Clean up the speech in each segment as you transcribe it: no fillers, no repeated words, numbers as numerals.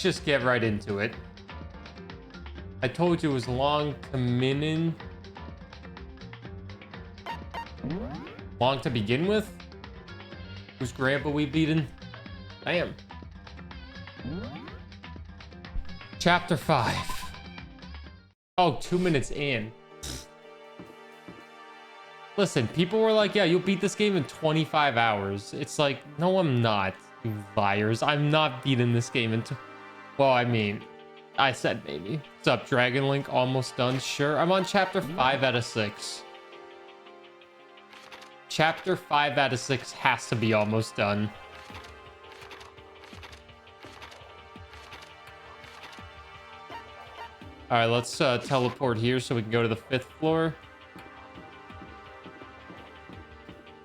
just get right into it. I told you it was long to minin. Long to begin with? Whose grandpa we beaten? Damn. Chapter 5. Oh, 2 minutes in. Listen, people were like, yeah, you'll beat this game in 25 hours. It's like, no, I'm not, you liars. I'm not beating this game in... Well, I mean, I said maybe. What's up, Dragon Link? Almost done? Sure. I'm on chapter 5 out of 6. Chapter 5 out of 6 has to be almost done. All right, let's teleport here so we can go to the 5th floor.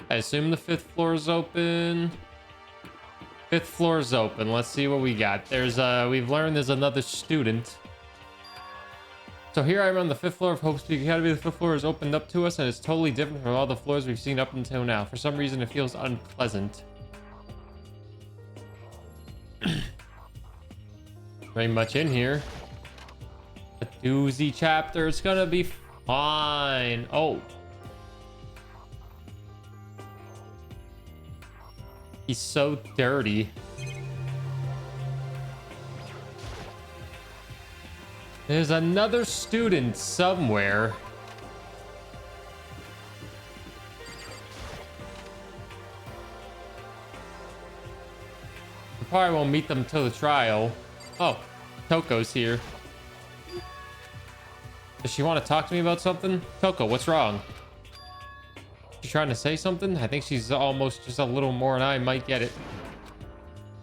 I assume the 5th floor is open. 5th floor is open. Let's see what we got. There's we've learned there's another student. So here I am on the 5th floor of Hope Peak Academy. The 5th floor is opened up to us, and it's totally different from all the floors we've seen up until now. For some reason, it feels unpleasant. Very much in here. A doozy chapter. It's gonna be fine. Oh. He's so dirty. There's another student somewhere. We probably won't meet them till the trial. Oh, Toko's here. Does she want to talk to me about something? Toko, what's wrong? She's trying to say something? I think she's almost just a little more and I might get it.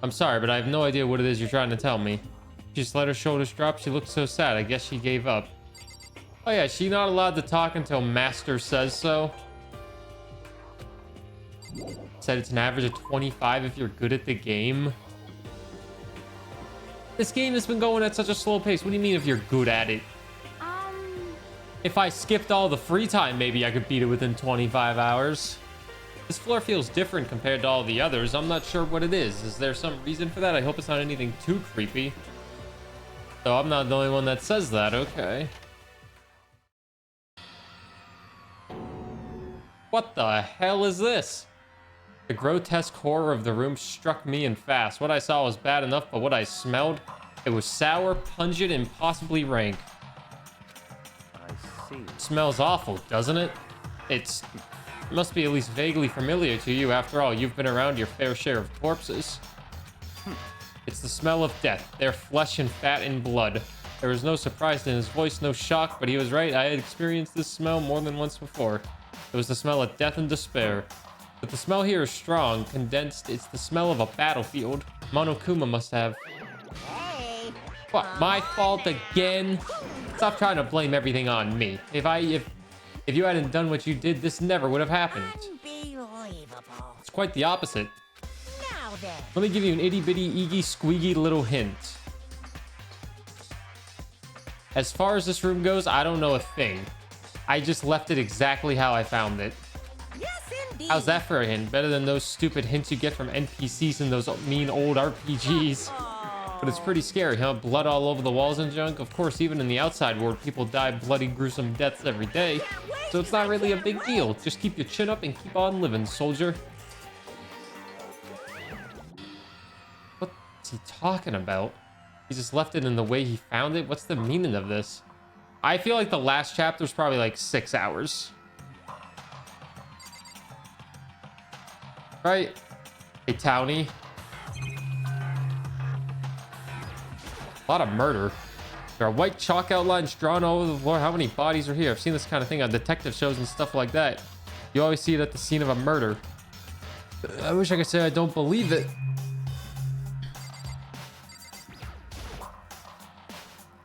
I'm sorry, but I have no idea what it is you're trying to tell me. She just let her shoulders drop. She looked so sad. I guess she gave up. Oh yeah, she's not allowed to talk until Master says so. Said it's an average of 25 if you're good at the game. This game has been going at such a slow pace. What do you mean if you're good at it? If I skipped all the free time, maybe I could beat it within 25 hours. This floor feels different compared to all the others. I'm not sure what it is. Is there some reason for that? I hope it's not anything too creepy. So I'm not the only one that says that. Okay. What the hell is this? The grotesque horror of the room struck me in fast. What I saw was bad enough, but what I smelled, it was sour, pungent, and possibly rank. Smells awful, doesn't it? It must be at least vaguely familiar to you. After all, you've been around your fair share of corpses. It's the smell of death, their flesh and fat and blood. There was no surprise in his voice, no shock, but he was right. I had experienced this smell more than once before. It was the smell of death and despair. But the smell here is strong, condensed. It's the smell of a battlefield. Monokuma must have... What, my fault again? Stop trying to blame everything on me. If you hadn't done what you did, this never would have happened. Unbelievable. It's quite the opposite. Now then. Let me give you an itty-bitty, eegy, squeaky little hint. As far as this room goes, I don't know a thing. I just left it exactly how I found it. Yes, indeed. How's that for a hint? Better than those stupid hints you get from NPCs in those mean old RPGs. But it's pretty scary, huh? Blood all over the walls and junk. Of course, even in the outside world, people die bloody, gruesome deaths every day. So it's not really a big deal. Just keep your chin up and keep on living, soldier. What's he talking about? He just left it in the way he found it? What's the meaning of this? I feel like the last chapter is probably like 6 hours. Right? Hey, Townie. A lot of murder. There are white chalk outlines drawn all over the floor. How many bodies are here? I've seen this kind of thing on detective shows and stuff like that. You always see it at the scene of a murder. I wish I could say I don't believe it.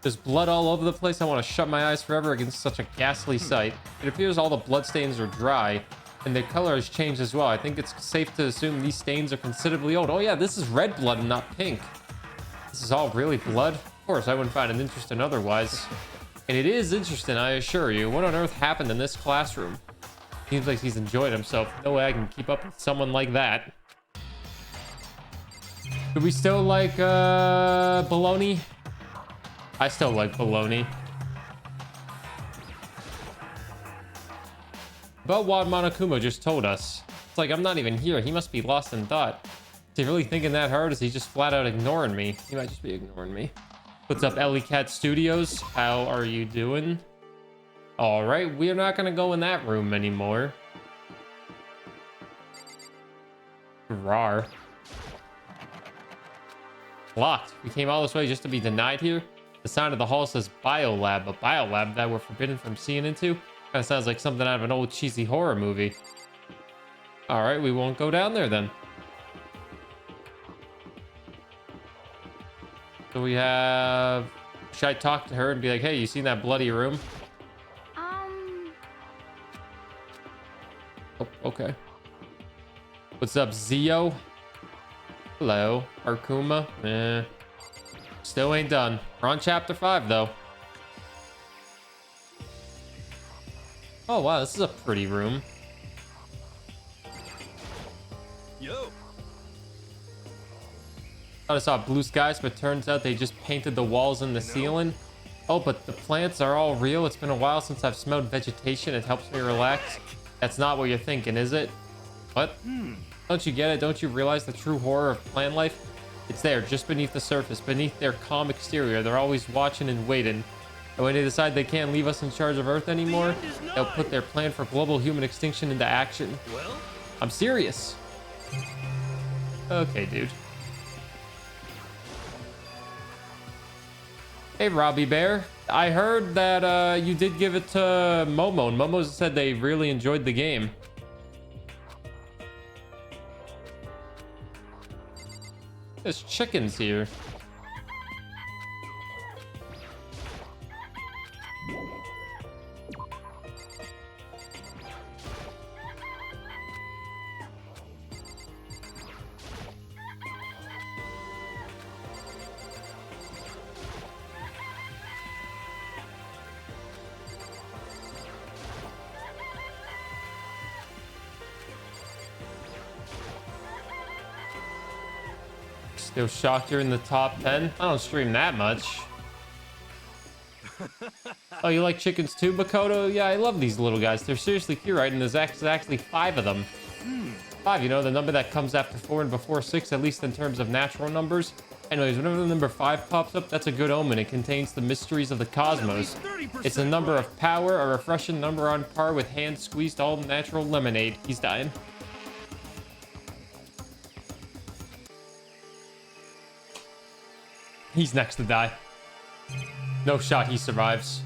There's blood all over the place. I want to shut my eyes forever against such a ghastly sight. It appears all the bloodstains are dry, and their color has changed as well. I think it's safe to assume these stains are considerably old. Oh yeah, this is red blood and not pink. This is all really blood? Of course, I wouldn't find it interesting otherwise. And it is interesting, I assure you. What on earth happened in this classroom? Seems like he's enjoyed himself. No way I can keep up with someone like that. Do we still like bologna? I still like bologna. But what Monokuma just told us. It's like I'm not even here. He must be lost in thought. Is he really thinking that hard? Is he just flat out ignoring me? He might just be ignoring me. What's up, Ellie Cat Studios? How are you doing? All right, we're not gonna go in that room anymore. Rar. Locked. We came all this way just to be denied here. The sign of the hall says biolab. A biolab that we're forbidden from seeing into. Kind of sounds like something out of an old cheesy horror movie. All right, we won't go down there then. So we have... Should I talk to her and be like, hey, you seen that bloody room? Oh, okay. What's up, Zio? Hello. Arkuma? Eh. Still ain't done. We're on chapter 5, though. Oh, wow, this is a pretty room. Yo. Thought I saw blue skies, but turns out they just painted the walls and the ceiling. Oh, but the plants are all real. It's been a while since I've smelled vegetation. It helps me relax. That's not what you're thinking, is it? What? Don't you get it? Don't you realize the true horror of plant life? It's there, just beneath the surface, beneath their calm exterior. They're always watching and waiting. And when they decide they can't leave us in charge of Earth anymore, they'll put their plan for global human extinction into action. Well, I'm serious. Okay, dude. Hey, Robbie Bear. I heard that you did give it to Momo, and Momo said they really enjoyed the game. There's chickens here. Still shocked you're in the top 10? I don't stream that much. Oh, you like chickens too, Makoto? Yeah, I love these little guys. They're seriously cute, right? And there's actually 5 of them. 5, you know, the number that comes after 4 and before 6, at least in terms of natural numbers. Anyways, whenever the number 5 pops up, that's a good omen. It contains the mysteries of the cosmos. It's a number of power, a refreshing number on par with hand-squeezed all-natural lemonade. He's dying. He's next to die. No shot he survives.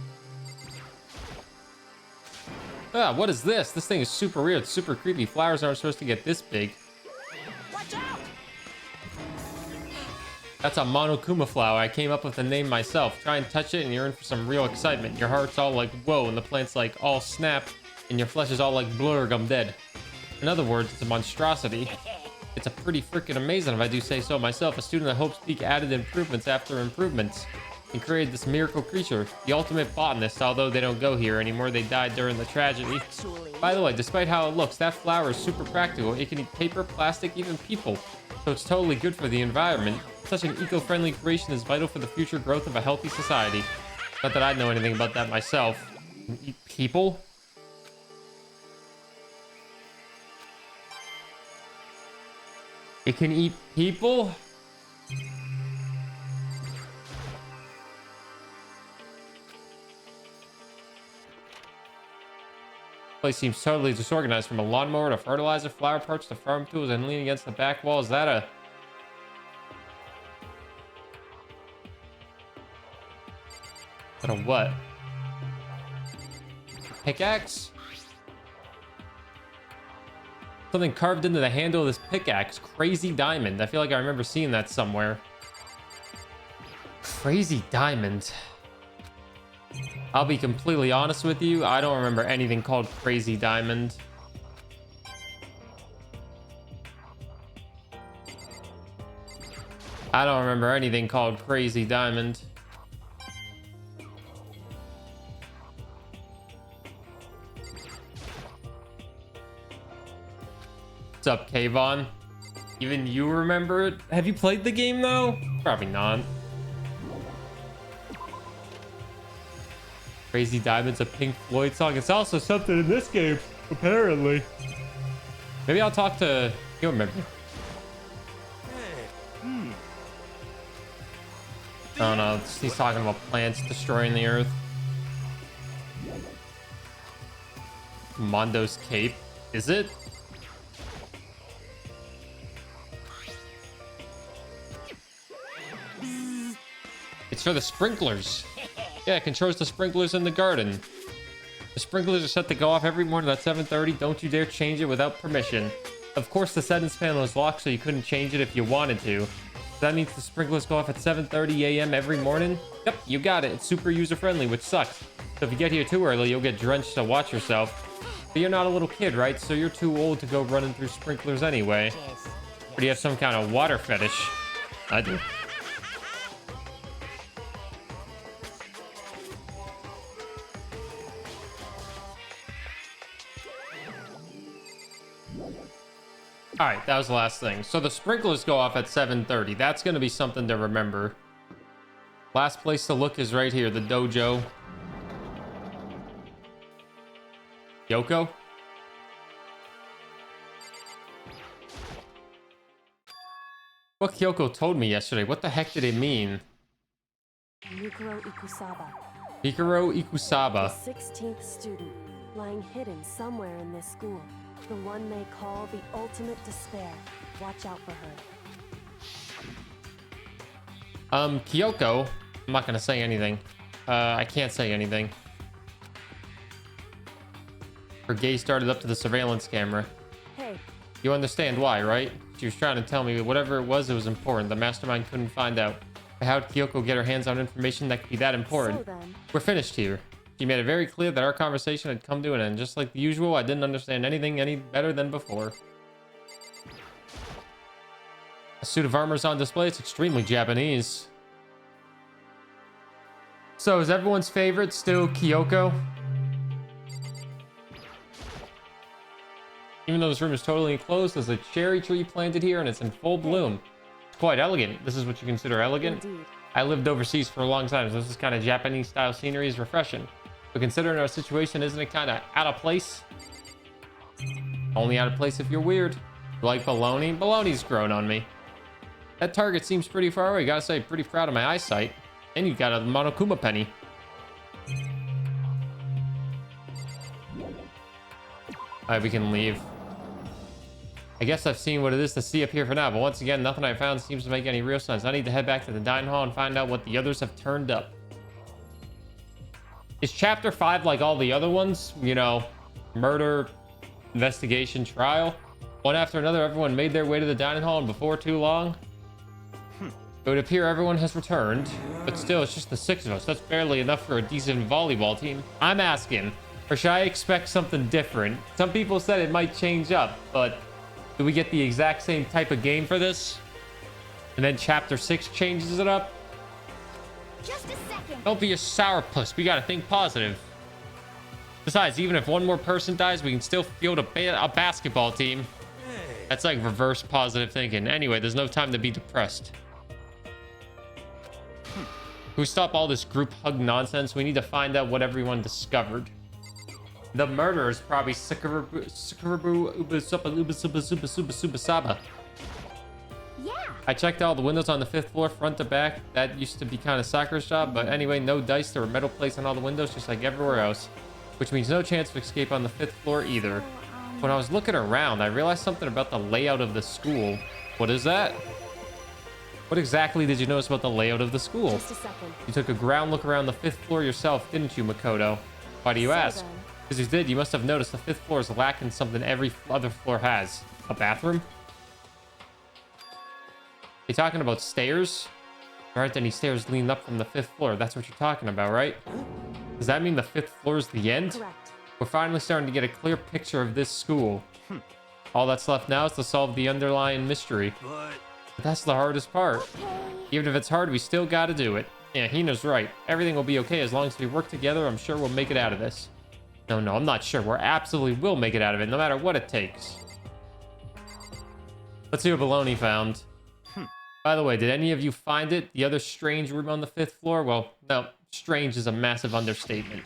Ah, what is this? This thing is super weird, super creepy. Flowers aren't supposed to get this big. Watch out! That's a Monokuma flower. I came up with the name myself. Try and touch it and you're in for some real excitement. Your heart's all like, whoa, and the plant's like all snap, and your flesh is all like, blurg, I'm dead. In other words, it's a monstrosity. It's a pretty freaking amazing, if I do say so myself. A student at Hope's Peak added improvements after improvements and created this miracle creature. The ultimate botanist, although they don't go here anymore. They died during the tragedy. By the way, despite how it looks, that flower is super practical. It can eat paper, plastic, even people. So it's totally good for the environment. Such an eco-friendly creation is vital for the future growth of a healthy society. Not that I know anything about that myself. Eat people? It can eat people? Place seems totally disorganized, from a lawnmower to fertilizer, flower parts to farm tools, and leaning against the back wall. Is that a... what? Pickaxe? Something carved into the handle of this pickaxe. Crazy diamond. I feel like I remember seeing that somewhere. Crazy diamond. I'll be completely honest with you. I don't remember anything called Crazy Diamond. I don't remember anything called Crazy Diamond. What's up, Kayvon? Even you remember it? Have you played the game though? Probably not. Crazy Diamonds, a Pink Floyd song. It's also something in this game, apparently. Maybe I'll talk to... You'll remember. Oh no, he's talking about plants destroying the earth. Mondo's cape. Is it? It's for the sprinklers. Yeah, it controls the sprinklers in the garden. The sprinklers are set to go off every morning at 7:30. Don't you dare change it without permission. Of course, the settings panel is locked, so you couldn't change it if you wanted to. That means the sprinklers go off at 7:30 a.m. every morning? Yep, you got it. It's super user-friendly, which sucks. So if you get here too early, you'll get drenched, so watch yourself. But you're not a little kid, right? So you're too old to go running through sprinklers anyway. Or do you have some kind of water fetish? I do. All right, that was the last thing. So the sprinklers go off at 7:30. That's going to be something to remember. Last place to look is right here, the dojo. Yoko? What Kyoko told me yesterday, what the heck did it mean? Mikuro Ikusaba. Mikuro Ikusaba. The 16th student, lying hidden somewhere in this school. The one they call the ultimate despair. Watch out for her. Kyoko, I'm not gonna say anything. I can't say anything. Her gaze started up to the surveillance camera. Hey. You understand why, right? She was trying to tell me whatever it was important. The mastermind couldn't find out. But how'd Kyoko get her hands on information that could be that important? So then, we're finished here. She made it very clear that our conversation had come to an end. Just like the usual, I didn't understand anything any better than before. A suit of armor is on display. It's extremely Japanese. So is everyone's favorite still Kyoko? Even though this room is totally enclosed, there's a cherry tree planted here and it's in full bloom. It's quite elegant. This is what you consider elegant? indeed. I lived overseas for a long time, so this kind of Japanese style scenery is refreshing. But considering our situation, isn't it kind of out of place? Only out of place if you're weird. You like baloney? Baloney's grown on me. That target seems pretty far away. Gotta say, pretty proud of my eyesight. And you got a Monokuma penny. Alright, we can leave. I guess I've seen what it is to see up here for now, but once again, nothing I found seems to make any real sense. I need to head back to the dining hall and find out what the others have turned up. Is chapter 5 like all the other ones? You know, murder, investigation, trial? One after another, everyone made their way to the dining hall, and before too long, it would appear everyone has returned. But still, it's just the 6 of us. That's barely enough for a decent volleyball team. I'm asking, or should I expect something different? Some people said it might change up, but do we get the exact same type of game for this? And then chapter 6 changes it up? Just a second. Don't be a sourpuss. We gotta think positive. Besides, even if one more person dies, we can still field a basketball team. That's like reverse positive thinking. Anyway, there's no time to be depressed. Who stop all this group hug nonsense? We need to find out what everyone discovered. The murderer is probably Sakurabu Subasaba. Yeah. I checked all the windows on the 5th floor, front to back. That used to be kind of Sakura's job, but anyway, no dice. There were metal plates on all the windows, just like everywhere else. Which means no chance of escape on the 5th floor either. When I was looking around, I realized something about the layout of the school. What is that? What exactly did you notice about the layout of the school? Just a second. You took a ground look around the 5th floor yourself, didn't you, Makoto? Why do you So ask? then. Because you did, you must have noticed the 5th floor is lacking something every other floor has. A bathroom? You talking about stairs? There aren't any stairs leading up from the 5th floor. That's what you're talking about, right? Does that mean the 5th floor is the end? Correct. We're finally starting to get a clear picture of this school. All that's left now is to solve the underlying mystery. But But that's the hardest part. Okay. Even if it's hard, we still gotta do it. Yeah, Hina's right. Everything will be okay as long as we work together. I'm sure we'll make it out of this. No, I'm not sure. We absolutely will make it out of it, no matter what it takes. Let's see what Baloney found. By the way, did any of you find it? The other strange room on the 5th floor? Well, no. Strange is a massive understatement.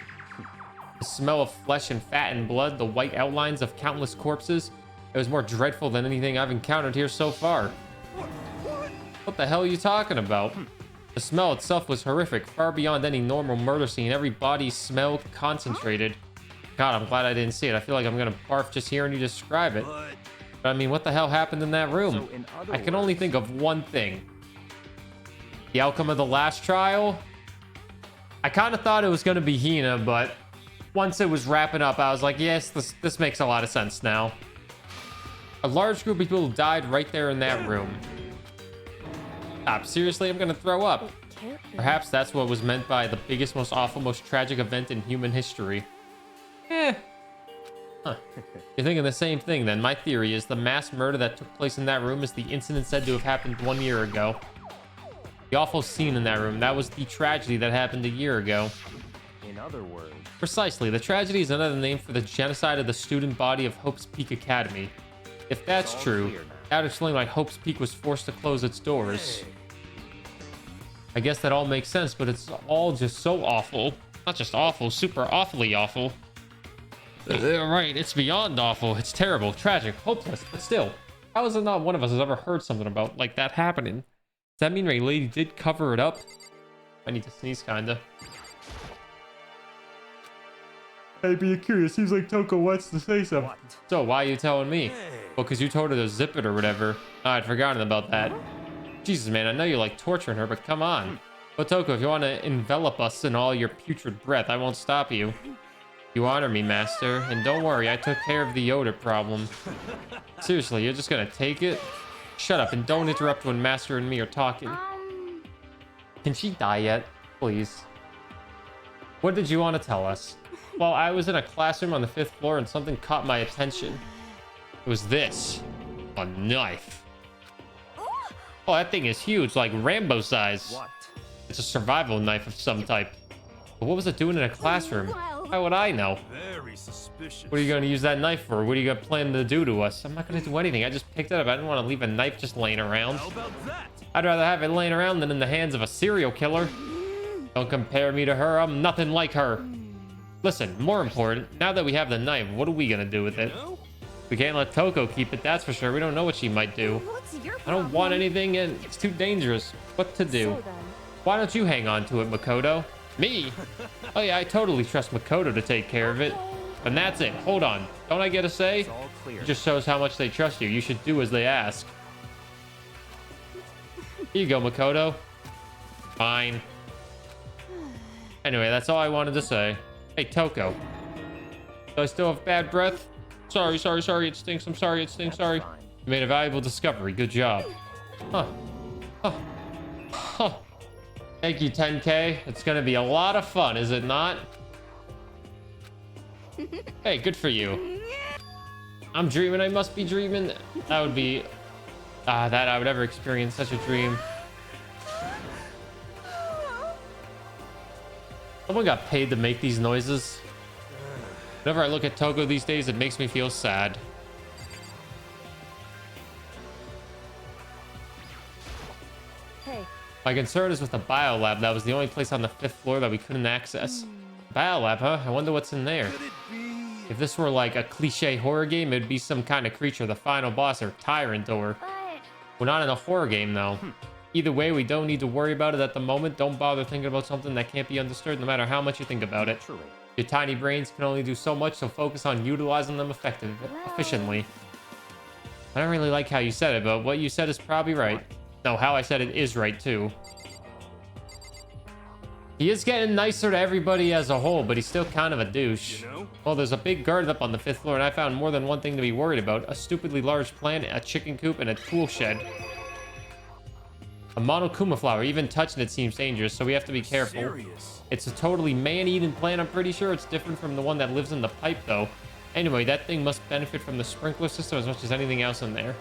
The smell of flesh and fat and blood, the white outlines of countless corpses. It was more dreadful than anything I've encountered here so far. What the hell are you talking about? The smell itself was horrific, far beyond any normal murder scene. Every body smell concentrated. God, I'm glad I didn't see it. I feel like I'm gonna barf just hearing you describe it. But I mean, what the hell happened in that room? I can only think of one thing. The outcome of the last trial? I kind of thought it was gonna be Hina, but once it was wrapping up, I was like, yes, this makes a lot of sense now. A large group of people died right there in that room. Stop, seriously, I'm gonna throw up. Perhaps that's what was meant by the biggest, most awful, most tragic event in human history. Huh. You're thinking the same thing then. My theory is the mass murder that took place in that room is the incident said to have happened 1 year ago. The awful scene in that room, that was the tragedy that happened a year ago. In other words... Precisely. The tragedy is another name for the genocide of the student body of Hope's Peak Academy. If that's true, that would explain why Hope's Peak was forced to close its doors. I guess that all makes sense, but it's all just so awful. Not just awful, super awfully awful. Right, it's beyond awful. It's terrible, tragic, hopeless, but still. How is it not one of us has ever heard something about like that happening? Does that mean Ray Lady did cover it up? I need to sneeze, kinda. I'd be curious. Seems like Toko wants to say something. What? So why are you telling me? Well, because you told her to zip it or whatever. Oh, I'd forgotten about that. Jesus, man, I know you like torturing her, but come on. But Toko, if you want to envelop us in all your putrid breath, I won't stop you. You honor me, Master. And don't worry, I took care of the odor problem. Seriously, you're just gonna take it? Shut up and don't interrupt when Master and me are talking. Can she die yet? Please. What did you want to tell us? Well, I was in a classroom on the 5th floor and something caught my attention. It was this. A knife. Oh, that thing is huge, like Rambo size. What? It's a survival knife of some type. But what was it doing in a classroom? How would I know? Very suspicious. What are you going to use that knife for? What are you going to plan to do to us? I'm not going to do anything. I just picked it up. I didn't want to leave a knife just laying around. How about that? I'd rather have it laying around than in the hands of a serial killer. Don't compare me to her. I'm nothing like her. Listen, more important, now that we have the knife, what are we going to do with it? We can't let Toko keep it, that's for sure. We don't know what she might do. I don't want anything, and it's too dangerous. What to do? Why don't you hang on to it, Makoto? Me? Oh yeah, I totally trust Makoto to take care of it. And that's it. Hold on. Don't I get a say? It's all clear. It just shows how much they trust you. You should do as they ask. Here you go, Makoto. Fine. Anyway, that's all I wanted to say. Hey, Toko. Do I still have bad breath? Sorry, it stinks. I'm sorry, it stinks. Sorry. You made a valuable discovery. Good job. Huh. Thank you, 10K. It's gonna be a lot of fun, is it not? Hey, good for you. I'm dreaming. I must be dreaming. That would be... that I would ever experience such a dream. Someone got paid to make these noises. Whenever I look at Toko these days, it makes me feel sad. Hey. My concern is with the biolab. That was the only place on the 5th floor that we couldn't access. Biolab, huh? I wonder what's in there. If this were like a cliche horror game, it'd be some kind of creature, the final boss or tyrant, or... We're not in a horror game, though. Either way, we don't need to worry about it at the moment. Don't bother thinking about something that can't be understood, no matter how much you think about it. Your tiny brains can only do so much, so focus on utilizing them efficiently. I don't really like how you said it, but what you said is probably right. No, how I said it is right, too. He is getting nicer to everybody as a whole, but he's still kind of a douche. You know? Well, there's a big guard up on the 5th floor, and I found more than one thing to be worried about. A stupidly large plant, a chicken coop, and a tool shed. A monokuma flower. Even touching it seems dangerous, so we have to be careful. Serious? It's a totally man-eating plant, I'm pretty sure. It's different from the one that lives in the pipe, though. Anyway, that thing must benefit from the sprinkler system as much as anything else in there.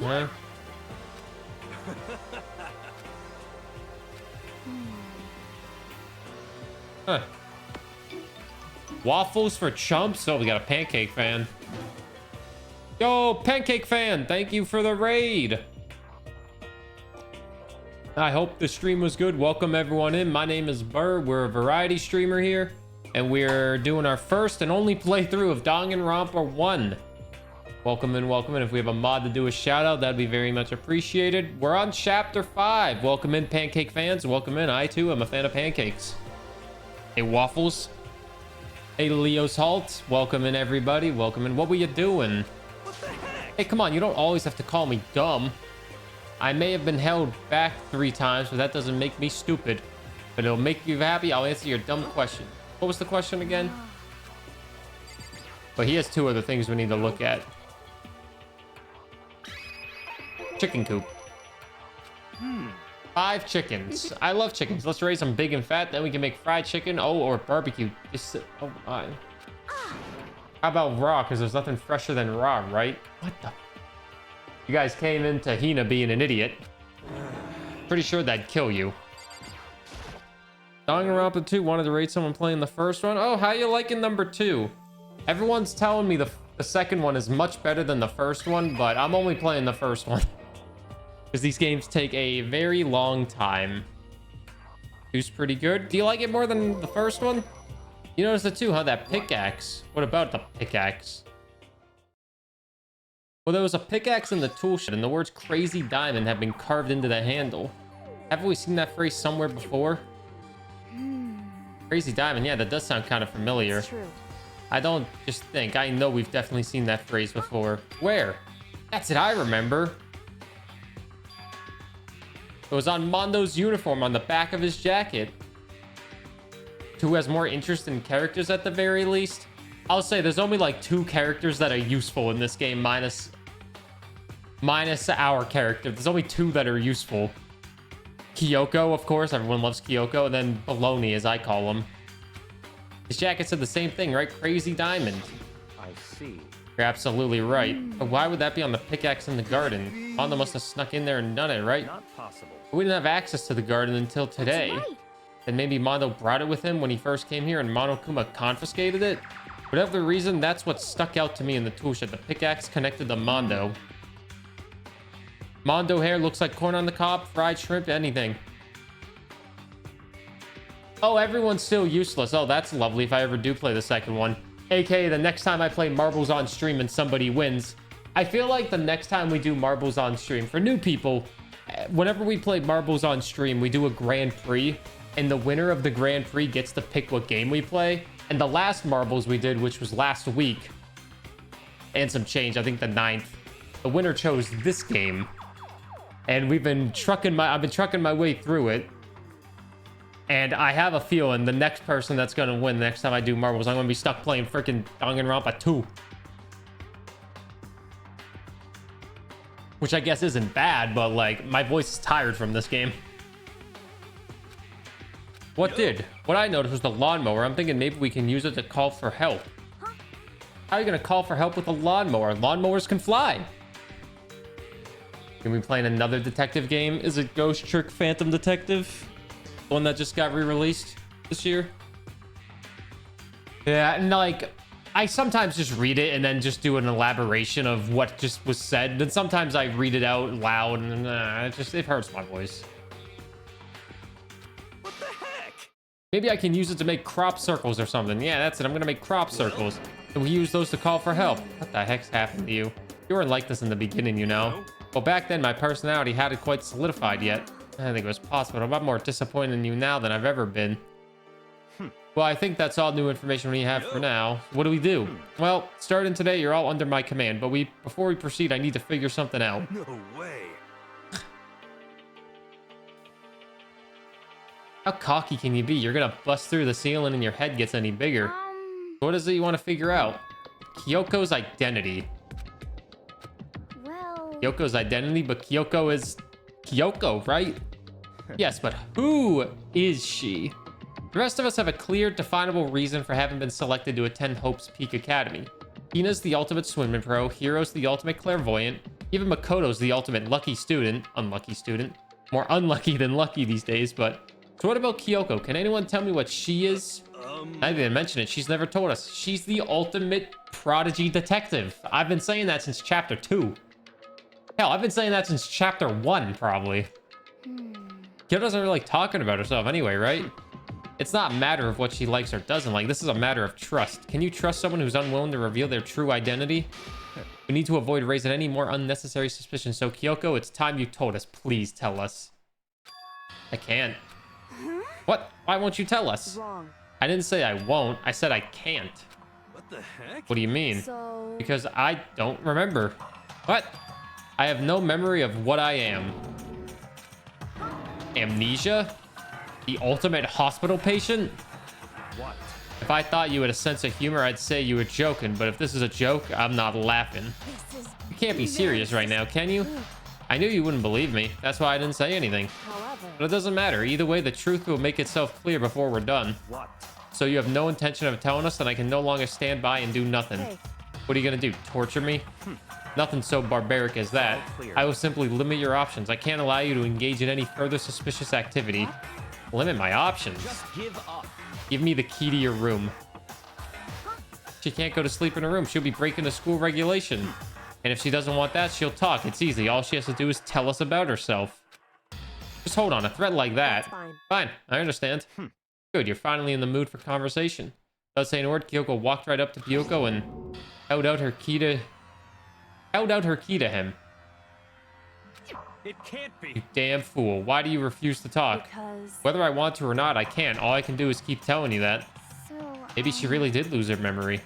Huh? Huh. Waffles for chumps? Oh, we got a pancake fan. Yo, Pancake Fan, thank you for the raid. I hope the stream was good. Welcome everyone in. My name is Burr. We're a variety streamer here, and we're doing our first and only playthrough of Danganronpa 1. Welcome in, welcome in. If we have a mod to do a shout out, that'd be very much appreciated. We're on chapter 5. Welcome in, Pancake fans. Welcome in. I too am a fan of pancakes. Hey, Waffles. Hey, Leo's Halt. Welcome in, everybody. Welcome in. What were you doing? What the heck? Hey, come on. You don't always have to call me dumb. I may have been held back 3 times, but that doesn't make me stupid. But it'll make you happy. I'll answer your dumb question. What was the question again? But he has 2 other things we need to look at. Chicken coop. 5 chickens. I love chickens. Let's raise them big and fat. Then we can make fried chicken. Oh, or barbecue. Just, oh my. How about raw? Because there's nothing fresher than raw, right? What the? You guys came into Hina being an idiot. Pretty sure that'd kill you. Danganronpa 2 wanted to rate someone playing the first one. Oh, how you liking number 2? Everyone's telling me the second one is much better than the first one, but I'm only playing the first one. Because these games take a very long time. 2's pretty good. Do you like it more than the first one? You notice the 2, huh? That pickaxe. What about the pickaxe? Well, there was a pickaxe in the tool shed, and the words Crazy Diamond have been carved into the handle. Haven't we seen that phrase somewhere before? Crazy Diamond, yeah, that does sound kind of familiar. It's true. I don't just think. I know we've definitely seen that phrase before. Where? That's it, I remember. It was on Mondo's uniform on the back of his jacket. Who has more interest in characters at the very least? I'll say there's only like 2 characters that are useful in this game, minus our character. There's only 2 that are useful. Kyoko, of course. Everyone loves Kyoko. And then Baloney, as I call him. His jacket said the same thing, right? Crazy Diamond. I see. You're absolutely right. But why would that be on the pickaxe in the garden? Mondo must have snuck in there and done it, right? Not possible. We didn't have access to the garden until today. That's right. And maybe Mondo brought it with him when he first came here and Monokuma confiscated it? Whatever the reason, that's what stuck out to me in the tool shed. The pickaxe connected to Mondo. Mondo hair looks like corn on the cob, fried shrimp, anything. Oh, everyone's still useless. Oh, that's lovely if I ever do play the second one. AKA the next time I play Marbles on stream and somebody wins. I feel like the next time we do Marbles on stream, for new people, whenever we play Marbles on stream, we do a Grand Prix, and the winner of the Grand Prix gets to pick what game we play. And the last Marbles we did, which was last week, and some change, I think the 9th, the winner chose this game. And I've been trucking my way through it. And I have a feeling the next person that's going to win the next time I do Marbles, I'm going to be stuck playing freaking Danganronpa 2. Which I guess isn't bad, but like, my voice is tired from this game. What I noticed was the lawnmower. I'm thinking maybe we can use it to call for help. How are you going to call for help with a lawnmower? Lawnmowers can fly. Can we play another detective game? Is it Ghost Trick Phantom Detective? The one that just got re-released this year? Yeah, and like, I sometimes just read it and then just do an elaboration of what just was said. And sometimes I read it out loud and it hurts my voice. What the heck? Maybe I can use it to make crop circles or something. Yeah, that's it. I'm gonna make crop circles. And we use those to call for help. What the heck's happened to you? You weren't like this in the beginning, you know? Well, back then, my personality hadn't quite solidified yet. I didn't think it was possible. I'm a lot more disappointed in you now than I've ever been. Well, I think that's all new information we have for now. What do we do? Well, starting today, you're all under my command. But before we proceed, I need to figure something out. No way. How cocky can you be? You're gonna bust through the ceiling and your head gets any bigger. What is it you want to figure out? Kyoko's identity. Well, Kyoko's identity, but Kyoko is Kyoko, right? Yes, but who is she? The rest of us have a clear, definable reason for having been selected to attend Hope's Peak Academy. Hina's the ultimate swimming pro, Hiro's the ultimate clairvoyant, even Makoto's the ultimate lucky student, unlucky student. More unlucky than lucky these days, but... So what about Kyoko? Can anyone tell me what she is? I didn't mention it. She's never told us. She's the ultimate prodigy detective. I've been saying that since chapter 2. Hell, I've been saying that since chapter 1, probably. Kyo doesn't really like talking about herself anyway, right? It's not a matter of what she likes or doesn't like. This is a matter of trust. Can you trust someone who's unwilling to reveal their true identity? We need to avoid raising any more unnecessary suspicions. So, Kyoko, it's time you told us. Please tell us. I can't. What? Why won't you tell us? Wrong. I didn't say I won't. I said I can't. What the heck? What do you mean? So... Because I don't remember. What? I have no memory of what I am. Amnesia? The ultimate hospital patient? What? If I thought you had a sense of humor, I'd say you were joking. But if this is a joke, I'm not laughing. You can't be serious right now, can you? I knew you wouldn't believe me. That's why I didn't say anything. However... But it doesn't matter. Either way, the truth will make itself clear before we're done. What? So you have no intention of telling us that I can no longer stand by and do nothing. Hey. What are you gonna do? Torture me? Nothing so barbaric as that. All clear. I will simply limit your options. I can't allow you to engage in any further suspicious activity. Limit my options? Just give up. Give me the key to your room. She can't go to sleep in her room. She'll be breaking the school regulation. And if she doesn't want that, she'll talk. It's easy. All she has to do is tell us about herself. Just hold on. A threat like that. That's fine. Fine. I understand. Good. You're finally in the mood for conversation. Without saying a word, Kyoko walked right up to Kyoko and held out her key to him. It can't You be. damn fool. Why do you refuse to talk? Because... Whether I want to or not, I can't. All I can do is keep telling you that. So, Maybe she really did lose her memory.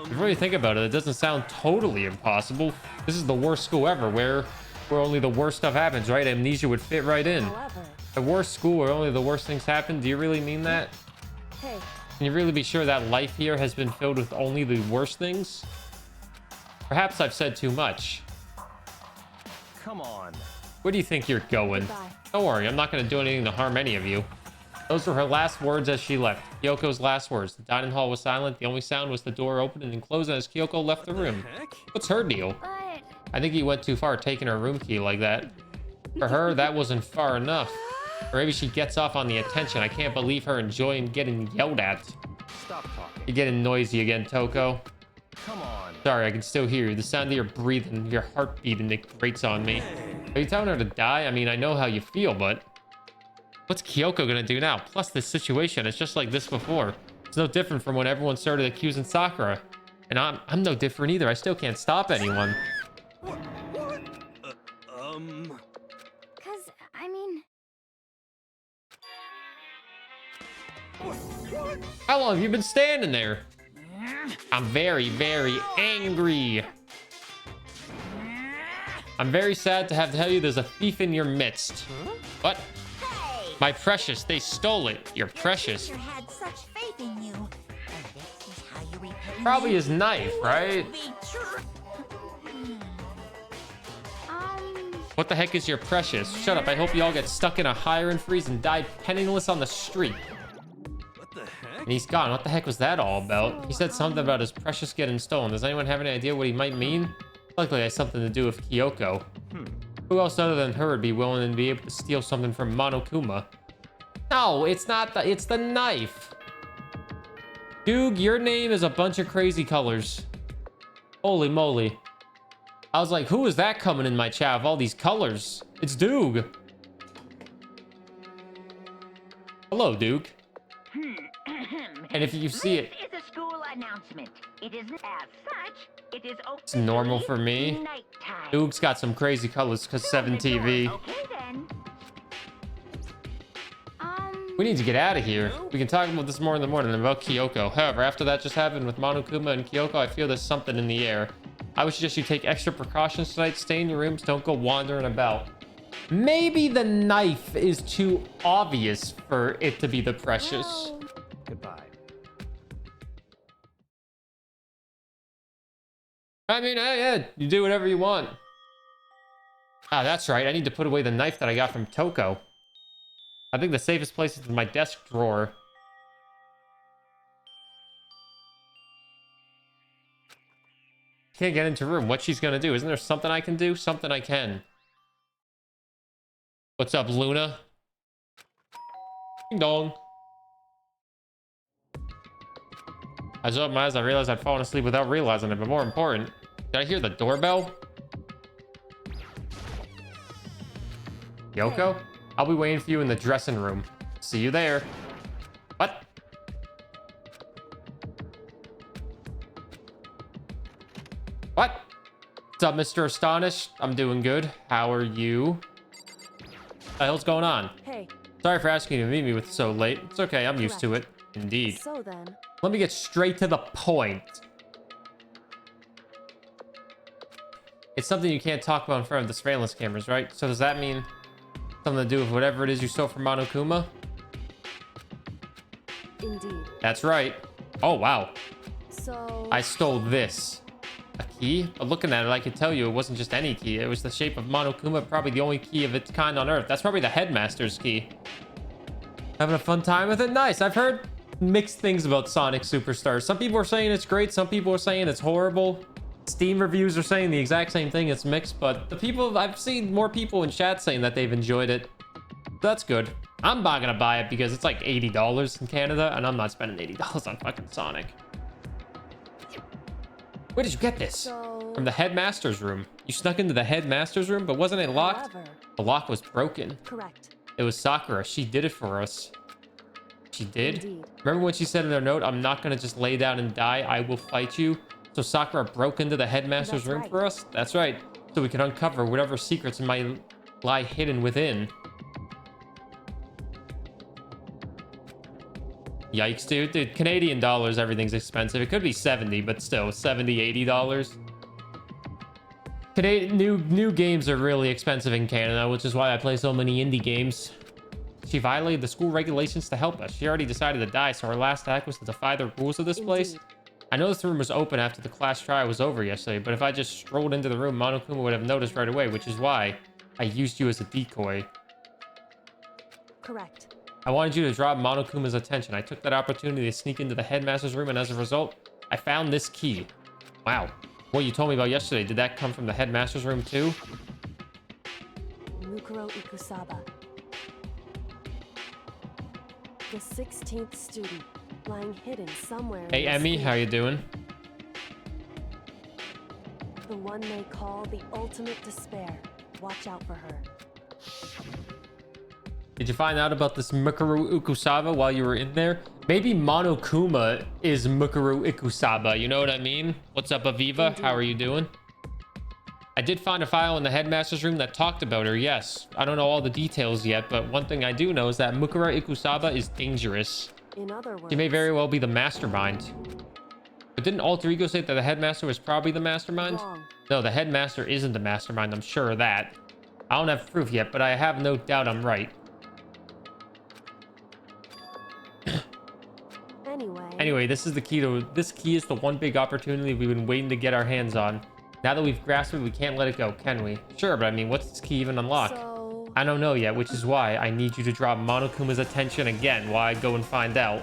If you really think about it, it doesn't sound totally impossible. This is the worst school ever, where only the worst stuff happens, right? Amnesia would fit right in. However... The worst school where only the worst things happen? Do you really mean that? Hey, Can you really be sure that life here has been filled with only the worst things? Perhaps I've said too much. Come on. Where do you think you're going? Goodbye. Don't worry, I'm not going to do anything to harm any of you. Those were her last words as she left. Kyoko's last words. The dining hall was silent. The only sound was the door opening and closing as Kyoko left the room. Heck? What's her deal? but I think he went too far taking her room key like that. For her, that wasn't far enough. Or maybe she gets off on the attention. I can't believe her enjoying getting yelled at. Stop talking. You're getting noisy again, Toko. Come on. Sorry, I can still hear you. The sound of your breathing, your heartbeat, and it grates on me. Are you telling her to die? I mean, I know how you feel, but... What's Kyoko gonna do now? Plus, this situation is just like this before. It's no different from when everyone started accusing Sakura. And I'm no different either. I still can't stop anyone. What? cause I mean, What? How long have you been standing there? I'm very, very angry. I'm very sad to have to tell you there's a thief in your midst. What? hey, My precious, they stole it. You're precious. Teacher had such faith in you. And this is how you repay Probably me. his knife, right? Be true. What the heck is your precious? Shut up. I hope you all get stuck in a hiring freeze and die penniless on the street. What the heck? And he's gone. What the heck was that all about? He said something about his precious getting stolen. Does anyone have any idea what he might mean? Likely it has something to do with Kyoko. Who else other than her would be willing to be able to steal something from Monokuma? No, it's not the... It's the knife. Dude, your name is a bunch of crazy colors. Holy moly. I was like, who is that coming in my chat of all these colors? It's Doog. Hello, Doog. And if you see it, This is a school announcement. It isn't as such. It is it's normal for me. nighttime. Doog's got some crazy colors because 7 TV. Okay then. We need to get out of here. We can talk about this more in the morning about Kyoko. However, after that just happened with Monokuma and Kyoko, I feel there's something in the air. I would suggest you take extra precautions tonight. Stay in your rooms. Don't go wandering about. Maybe the knife is too obvious for it to be the precious. Goodbye. I mean, yeah, you do whatever you want. Ah, that's right. I need to put away the knife that I got from Toko. I think the safest place is in my desk drawer. Can't get into her room. What she's gonna do? Isn't there something I can do? Something I can. What's up, Luna? Ding dong. I just opened my eyes. I realized I'd fallen asleep without realizing it. But more important, did I hear the doorbell? Yoko? I'll be waiting for you in the dressing room. See you there. What? What? What's up, Mr. Astonished? I'm doing good. How are you? What the hell's going on? Hey, Sorry for asking you to meet me with so late. It's okay, I'm used to it. Indeed. so then, Let me get straight to the point. It's something you can't talk about in front of the surveillance cameras, right? So does that mean something to do with whatever it is you stole from Monokuma? indeed. That's right. Oh, wow. So, I stole this. A key? But looking at it, I could tell you it wasn't just any key. It was the shape of Monokuma, probably the only key of its kind on Earth. That's probably the headmaster's key. Having a fun time with it? Nice. I've heard mixed things about Sonic Superstars. Some people are saying it's great. Some people are saying it's horrible. Steam reviews are saying the exact same thing. It's mixed, but the people, I've seen more people in chat saying that they've enjoyed it. That's good. I'm not gonna buy it because it's like $80 in Canada, and I'm not spending $80 on fucking Sonic. Where did you get this? so, From the headmaster's room. You snuck into the headmaster's room, but wasn't it locked? however, The lock was broken. correct. It was Sakura. She did it for us. She did? Indeed. Remember when she said in her note, I'm not gonna just lay down and die, I will fight you? So Sakura broke into the headmaster's That's room right. for us? That's right. So we can uncover whatever secrets might lie hidden within. Yikes, dude. Dude, Canadian dollars, everything's expensive. It could be 70, but still, $70, $80. Canadian new games are really expensive in Canada, which is why I play so many indie games. She violated the school regulations to help us. She already decided to die, so her last act was to defy the rules of this place. Indeed. I know this room was open after the class trial was over yesterday, but if I just strolled into the room, Monokuma would have noticed right away, which is why I used you as a decoy. Correct. I wanted you to draw Monokuma's attention. I took that opportunity to sneak into the headmaster's room, and as a result, I found this key. Wow. What you told me about yesterday, did that come from the headmaster's room too? Mukuro Ikusaba. The 16th student, lying hidden somewhere. Hey, in the Emmy, school. how you doing? The one they call the ultimate despair. Watch out for her. Did you find out about this Mukuro Ikusaba while you were in there? Maybe Monokuma is Mukuro Ikusaba, you know what I mean? What's up, Aviva? How are you doing? I did find a file in the headmaster's room that talked about her, yes. I don't know all the details yet, but one thing I do know is that Mukuro Ikusaba is dangerous. In other words, She may very well be the mastermind. But didn't Alter Ego say that the headmaster was probably the mastermind? wrong. No, the headmaster isn't the mastermind, I'm sure of that. I don't have proof yet, but I have no doubt I'm right. Anyway, this is the key to this key is the one big opportunity we've been waiting to get our hands on. Now that we've grasped it, we can't let it go, can we? Sure, but I mean, what's this key even unlock? So, I don't know yet, which is why I need you to draw Monokuma's attention again while I go and find out.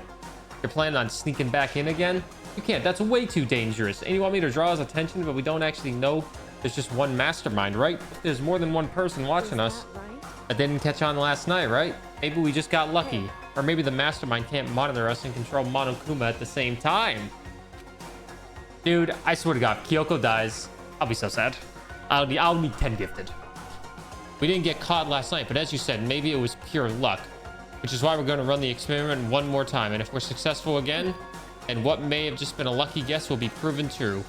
You're planning on sneaking back in again? You can't, that's way too dangerous. And you want me to draw his attention, but we don't actually know there's just one mastermind, right? If there's more than one person watching us. is that right? That didn't catch on last night, right? Maybe we just got lucky. Or maybe the mastermind can't monitor us and control Monokuma at the same time. Dude, I swear to God, if Kyoko dies, I'll be so sad. I'll need 10 gifted. We didn't get caught last night, but as you said, maybe it was pure luck. Which is why we're going to run the experiment one more time. And if we're successful again, then what may have just been a lucky guess will be proven true.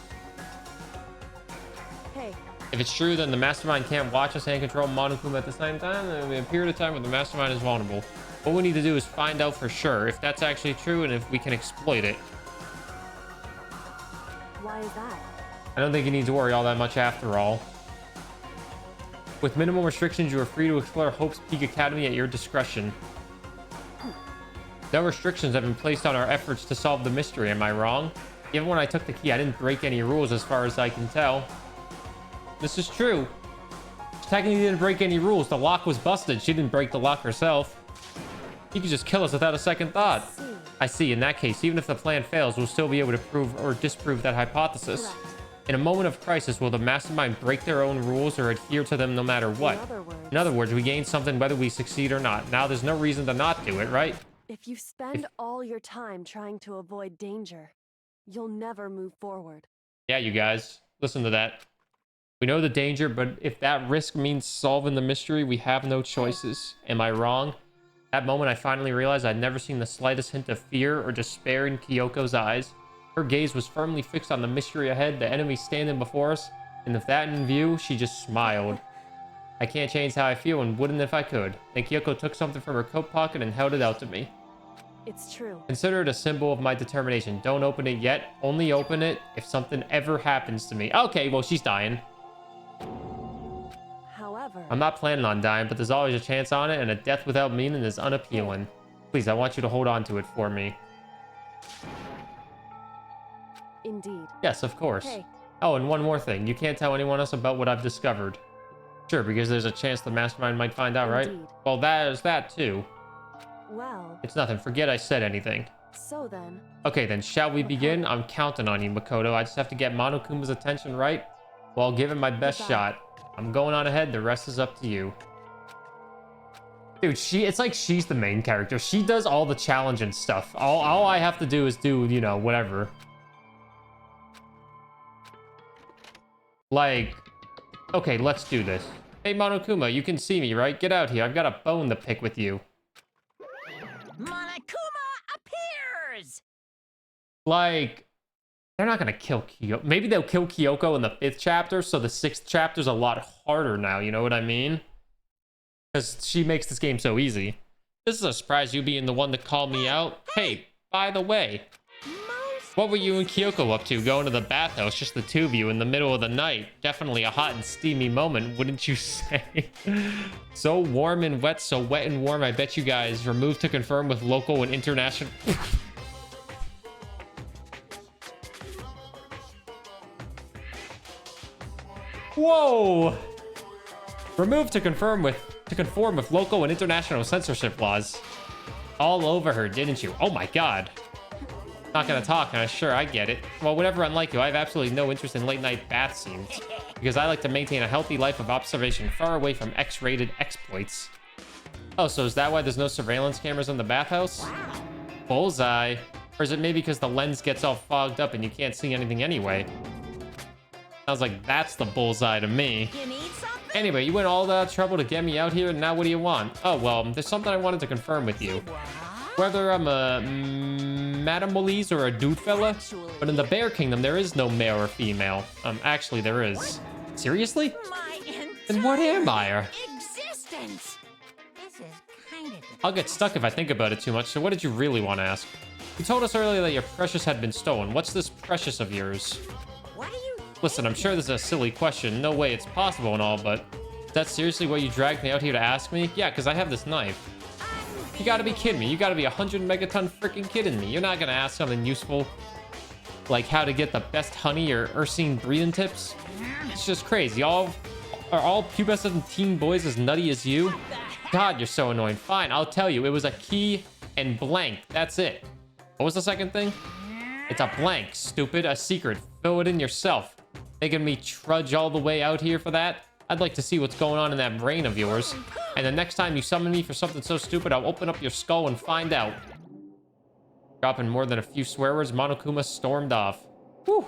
Hey, If it's true, then the mastermind can't watch us and control Monokuma at the same time. There will be a period of time where the mastermind is vulnerable. What we need to do is find out for sure if that's actually true and if we can exploit it. why is that? I don't think you need to worry all that much after all. With minimal restrictions, you are free to explore Hope's Peak Academy at your discretion. No restrictions have been placed on our efforts to solve the mystery, am I wrong? Even when I took the key, I didn't break any rules as far as I can tell. This is true. She technically didn't break any rules. The lock was busted. She didn't break the lock herself. You could just kill us without a second thought. See, I see. In that case, even if the plan fails, we'll still be able to prove or disprove that hypothesis. correct. In a moment of crisis, will the mastermind break their own rules or adhere to them no matter what? In other words, We gain something whether we succeed or not. Now there's no reason to not do it, right? if you spend all your time trying to avoid danger, you'll never move forward. Yeah, you guys, listen to that. We know the danger, but if that risk means solving the mystery, we have no choices. Am I wrong? That moment, I finally realized I'd never seen the slightest hint of fear or despair in Kyoko's eyes. Her gaze was firmly fixed on the mystery ahead, the enemy standing before us, and with that in view, she just smiled. I can't change how I feel and wouldn't if I could. Then Kyoko took something from her coat pocket and held it out to me. It's true. Consider it a symbol of my determination. Don't open it yet. Only open it if something ever happens to me. Okay, well, she's dying. However, I'm not planning on dying, but there's always a chance on it, and a death without meaning is unappealing. Please, I want you to hold on to it for me. indeed. Yes, of course. Hey. Oh, and one more thing. You can't tell anyone else about what I've discovered. Sure, because there's a chance the mastermind might find out, right? Indeed. Well, there's that too. Well, It's nothing. Forget I said anything. so then, Okay, then shall we begin? I'm counting on you, Makoto. I just have to get Monokuma's attention right. Well, I'll give him my best Goodbye. shot. I'm going on ahead. The rest is up to you. Dude, it's like she's the main character. She does all the challenging stuff. All I have to do is do, you know, whatever. Like, okay, let's do this. Hey, Monokuma, you can see me, right? Get out here. I've got a bone to pick with you. Monokuma appears! Like, they're not gonna kill Kyoko. Maybe they'll kill Kyoko in the 5th chapter, so the 6th chapter's a lot harder now, you know what I mean? Because she makes this game so easy. This is a surprise, you being the one to call me out. Hey, by the way, what were you and Kyoko up to, going to the bathhouse, just the two of you in the middle of the night? Definitely a hot and steamy moment, wouldn't you say? So warm and wet, so wet and warm, I bet you guys. Removed to confirm with local and international... Whoa! Removed to conform with local and international censorship laws. All over her, didn't you? Oh my god. Not gonna talk, huh? Sure, I get it. Well, whatever, unlike you, I have absolutely no interest in late night bath scenes. Because I like to maintain a healthy life of observation, far away from X-rated exploits. Oh, so is that why there's no surveillance cameras in the bathhouse? Bullseye. Or is it maybe because the lens gets all fogged up and you can't see anything anyway? Sounds like that's the bullseye to me. You need something? Anyway, you went all that trouble to get me out here, and now what do you want? Oh, well, there's something I wanted to confirm with you. Whether I'm a Madame Molise or a dude fella, but in the Bear Kingdom, there is no male or female. Actually, there is. Seriously? My Then what am I? entire existence! This is kind of... I'll get stuck if I think about it too much, so what did you really want to ask? You told us earlier that your precious had been stolen. What's this precious of yours? What are you... Listen, I'm sure this is a silly question. No way it's possible and all, but is that seriously what you dragged me out here to ask me? Yeah, because I have this knife. You gotta be kidding me. You gotta be 100 megaton freaking kidding me. You're not gonna ask something useful like how to get the best honey or Ursine breeding tips? It's just crazy. Are all pubescent teen boys as nutty as you? God, you're so annoying. Fine, I'll tell you. It was a key and blank. That's it. What was the second thing? It's a blank, stupid. A secret. Fill it in yourself. Making me trudge all the way out here for that? I'd like to see what's going on in that brain of yours. And the next time you summon me for something so stupid, I'll open up your skull and find out. Dropping more than a few swear words, Monokuma stormed off. Whew.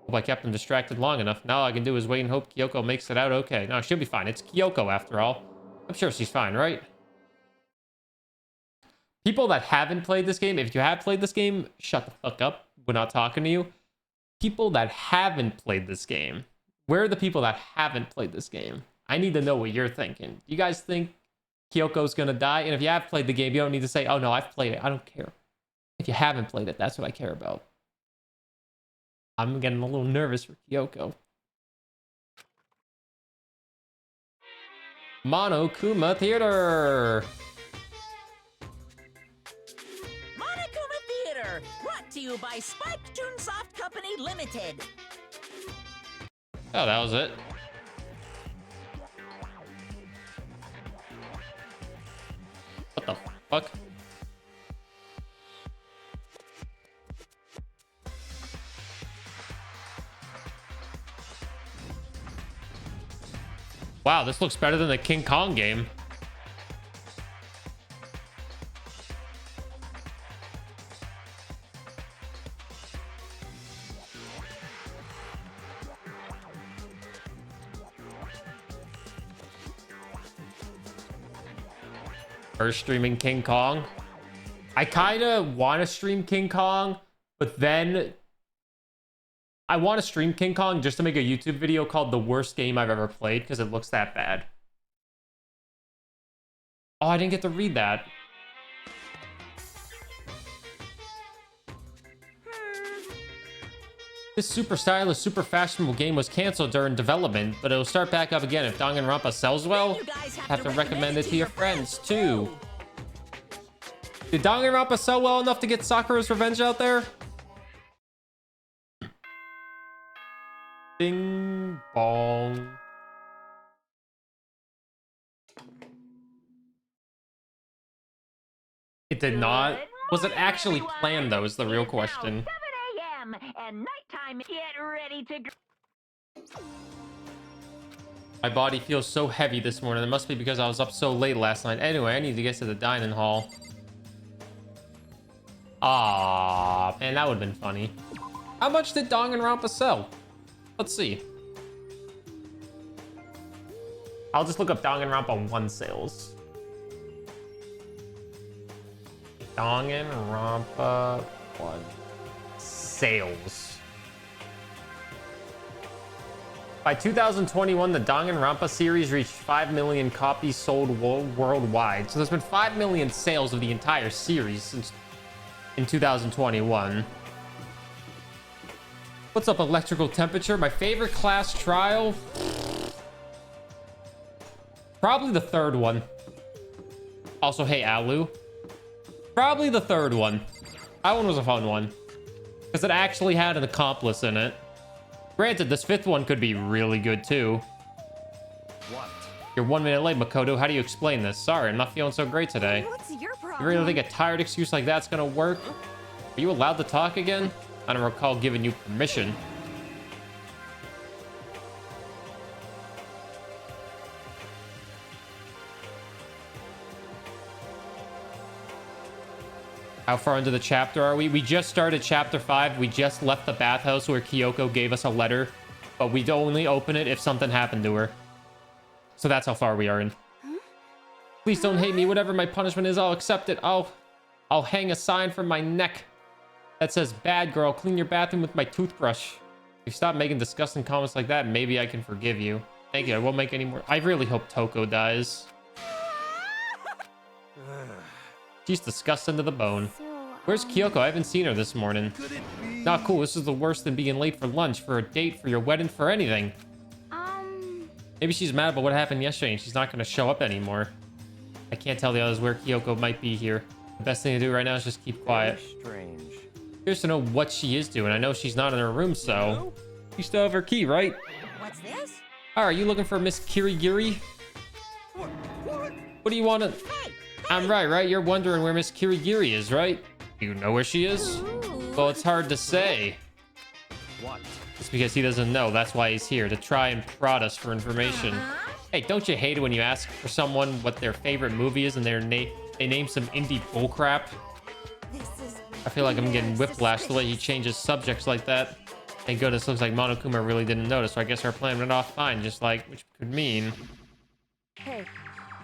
Hope I kept him distracted long enough. Now all I can do is wait and hope Kyoko makes it out okay. No, she'll be fine. It's Kyoko after all. I'm sure she's fine, right? People that haven't played this game, if you have played this game, shut the fuck up. We're not talking to you. People that haven't played this game, where are the people that haven't played this game? I need to know what you're thinking. You guys think Kyoko's gonna die? And if you have played the game, you don't need to say, oh no, I've played it. I don't care. If you haven't played it, that's what I care about. I'm getting a little nervous for Kyoko. Monokuma Theater! Monokuma Theater, brought to you by Spike Chunsoft Company Limited. Oh, that was it. What the fuck? Wow, this looks better than the King Kong game. Or streaming King Kong. I kind of want to stream King Kong, but then I want to stream King Kong just to make a YouTube video called the worst game I've ever played because it looks that bad. Oh, I didn't get to read that. This super stylish, super fashionable game was canceled during development, but it'll start back up again if Danganronpa sells well. You guys Have to recommend it to your friends too. Did Danganronpa sell well enough to get Sakura's Revenge out there? Bing bong. It did not. Was it actually planned though? Is the real question. 7 a.m. and nighttime. Get ready to. My body feels so heavy this morning. It must be because I was up so late last night. Anyway, I need to get to the dining hall. Ah, man, that would have been funny. How much did Danganronpa sell? Let's see. I'll just look up Danganronpa 1 sales. Danganronpa 1 sales. By 2021, the Danganronpa series reached 5 million copies sold worldwide. So there's been 5 million sales of the entire series since in 2021. What's up, electrical temperature? My favorite class trial? Probably the third one. Also, hey, Alu. Probably the third one. That one was a fun one. Because it actually had an accomplice in it. Granted, this fifth one could be really good too. What? You're 1 minute late, Makoto. How do you explain this? Sorry, I'm not feeling so great today. What's your problem? You really think a tired excuse like that's gonna work? Are you allowed to talk again? I don't recall giving you permission. How far into the chapter are we? We just started chapter 5. We just left the bathhouse where Kyoko gave us a letter, but we'd only open it if something happened to her. So that's how far we are in. Please don't hate me. Whatever my punishment is, I'll accept it. I'll hang a sign from my neck that says, "Bad girl, clean your bathroom with my toothbrush." If you stop making disgusting comments like that, maybe I can forgive you. Thank you. I won't make any more. I really hope Toko dies. She's disgusting to the bone. So, Where's Kyoko? I haven't seen her this morning. Could it be? Not cool. This is the worst than being late for lunch, for a date, for your wedding, for anything. Maybe she's mad about what happened yesterday and she's not going to show up anymore. I can't tell the others where Kyoko might be here. The best thing to do right now is just keep quiet. Strange. Curious to know what she is doing. I know she's not in her room, so... You still have her key, right? What's this? Oh, are you looking for Miss Kirigiri? What? What do you want to... Hey! I'm right? You're wondering where Miss Kirigiri is, right? Do you know where she is? Well, it's hard to say. What? It's because he doesn't know. That's why he's here, to try and prod us for information. Hey, don't you hate it when you ask for someone what their favorite movie is and they name some indie bullcrap? I feel like I'm getting whiplash the way he changes subjects like that. Thank goodness, looks like Monokuma really didn't notice, so I guess our plan went off fine, just like, which could mean... Hey,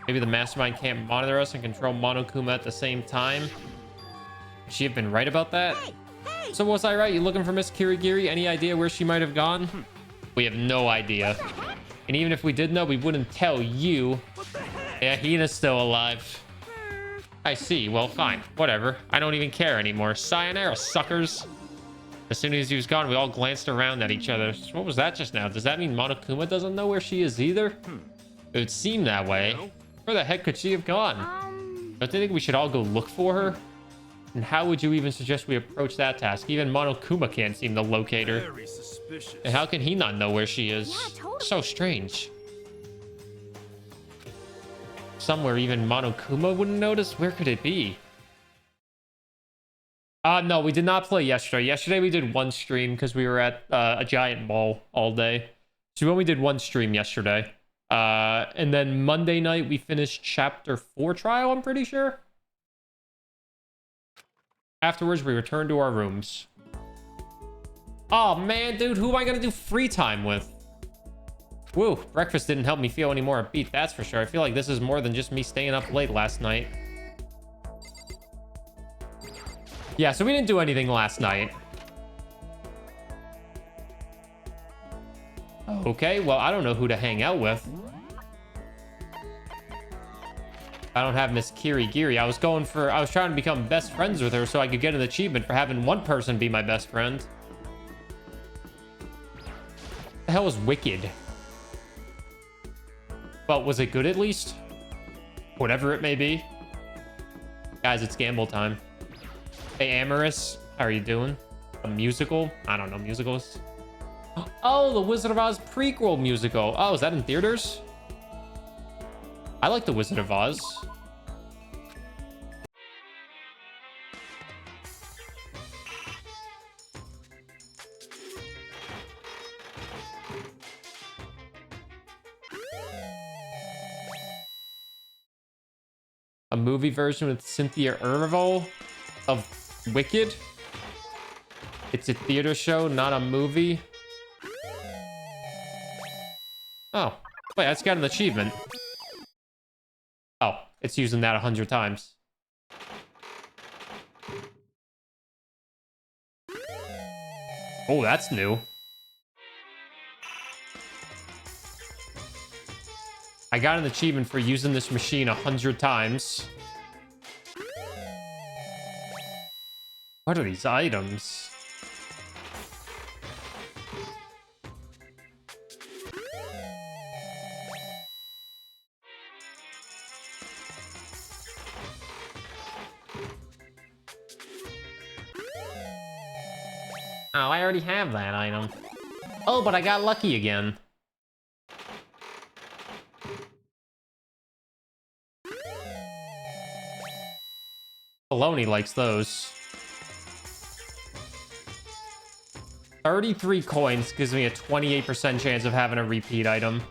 Maybe the mastermind can't monitor us and control Monokuma at the same time? Would she have been right about that? Hey! So was I right? You looking for Miss Kirigiri? Any idea where she might have gone? We have no idea. And even if we did know, we wouldn't tell you. Yeah, Hina's still alive. I see. Well, fine. Whatever. I don't even care anymore. Sayonara, suckers. As soon as he was gone, we all glanced around at each other. So what was that just now? Does that mean Monokuma doesn't know where she is either? It would seem that way. Where the heck could she have gone? Don't you think we should all go look for her? And how would you even suggest we approach that task? Even Monokuma can't seem to locate her. Very suspicious. And how can he not know where she is? Yeah, totally. So strange. Somewhere even Monokuma wouldn't notice? Where could it be? No, we did not play yesterday. Yesterday we did one stream because we were at a giant mall all day. So we only did one stream yesterday. And then Monday night we finished chapter 4 trial, I'm pretty sure. Afterwards, we returned to our rooms. Oh man, dude, who am I gonna do free time with? Woo, breakfast didn't help me feel any more upbeat, that's for sure. I feel like this is more than just me staying up late last night. Yeah, so we didn't do anything last night. Okay, well, I don't know who to hang out with. I don't have Miss Kirigiri. I was trying to become best friends with her so I could get an achievement for having one person be my best friend. The hell was Wicked? Well, was it good at least? Whatever it may be. Guys, it's gamble time. Hey, Amorous, how are you doing? A musical? I don't know musicals. Oh, the Wizard of Oz prequel musical. Oh, is that in theaters? I like the Wizard of Oz. A movie version with Cynthia Erivo of Wicked. It's a theater show, not a movie. Oh, wait, I just got an achievement. Oh, it's using that 100 times. Oh, that's new. I got an achievement for using this machine 100 times. What are these items? Oh, I already have that item. Oh, but I got lucky again. Baloney likes those. 33 coins gives me a 28% chance of having a repeat item.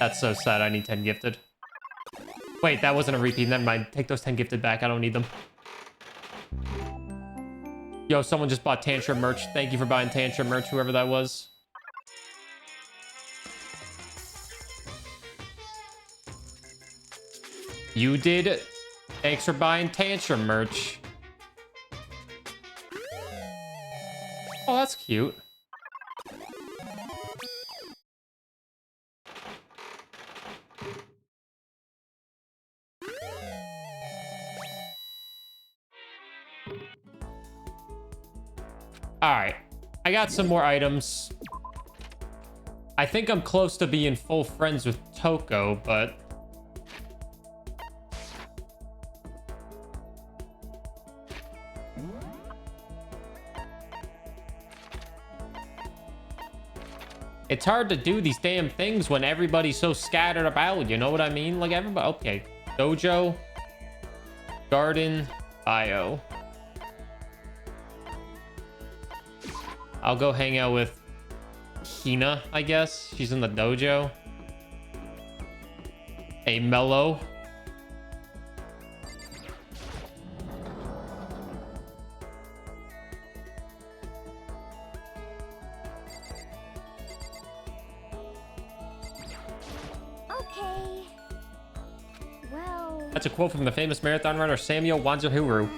That's so sad. I need 10 gifted. Wait, that wasn't a repeat. Never mind. Take those 10 gifted back. I don't need them. Yo, someone just bought Tantrum merch. Thank you for buying Tantrum merch, whoever that was. You did? Thanks for buying Tantrum merch. Oh, that's cute. All right, I got some more items. I think I'm close to being full friends with Toko, but it's hard to do these damn things when everybody's so scattered about, you know what I mean? Like everybody, okay. Dojo, garden, bio. I'll go hang out with Hina, I guess. She's in the dojo. A mellow. Okay. Well. That's a quote from the famous marathon runner Samuel Wanzahuru.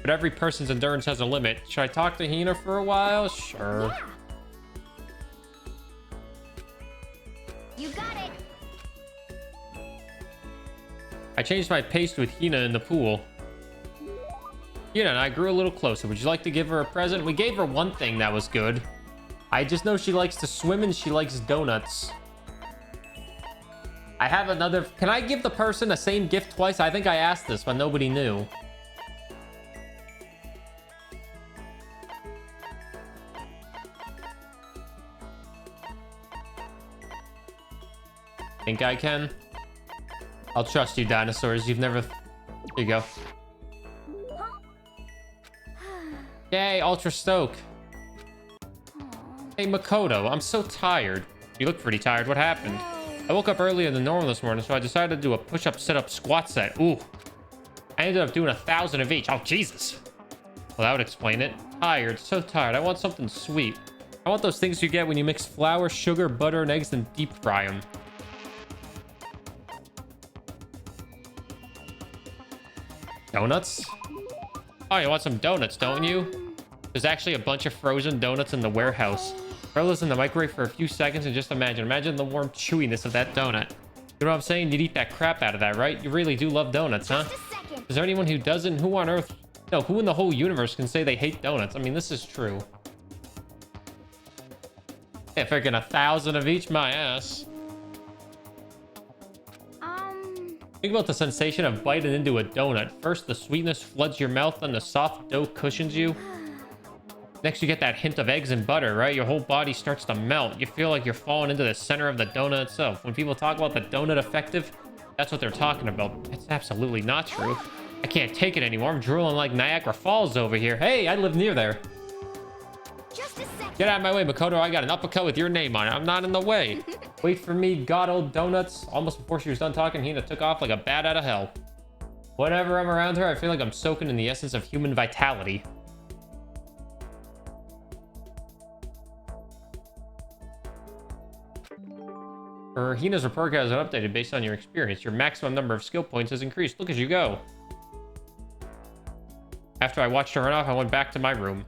But every person's endurance has a limit. Should I talk to Hina for a while? Sure. Yeah. You got it. I changed my pace with Hina in the pool. Hina and I grew a little closer. Would you like to give her a present? We gave her one thing that was good. I just know she likes to swim and she likes donuts. I have another... Can I give the person the same gift twice? I think I asked this, but nobody knew. Think I can? I'll trust you, dinosaurs. You've never... Here you go. Yay, Ultra Stoke. Hey, Makoto, I'm so tired. You look pretty tired. What happened? I woke up earlier than normal this morning, so I decided to do a push-up, sit-up, squat set. Ooh. I ended up doing 1,000 of each. Oh, Jesus. Well, that would explain it. Tired. So tired. I want something sweet. I want those things you get when you mix flour, sugar, butter, and eggs and deep fry them. Donuts? Oh, you want some donuts, don't you? There's actually a bunch of frozen donuts in the warehouse. Throw those in the microwave for a few seconds and just imagine the warm chewiness of that donut. You know what I'm saying? You'd eat that crap out of that, right? You really do love donuts, huh? Is there anyone who doesn't? Who on earth? No, who in the whole universe can say they hate donuts? I mean, this is true. Yeah, freaking 1,000 of each, my ass. Think about the sensation of biting into a donut. First, the sweetness floods your mouth, then the soft dough cushions you. Next, you get that hint of eggs and butter, right? Your whole body starts to melt. You feel like you're falling into the center of the donut itself. When people talk about the donut effective, that's what they're talking about. It's absolutely not true. I can't take it anymore. I'm drooling like Niagara Falls over here. Hey, I live near there. Just a second. Get out of my way, Makoto. I got an uppercut with your name on it. I'm not in the way. Wait for me, god old donuts. Almost before she was done talking, Hina took off like a bat out of hell. Whenever I'm around her, I feel like I'm soaking in the essence of human vitality. Her Hina's report card is updated based on your experience. Your maximum number of skill points has increased. Look as you go. After I watched her run off, I went back to my room.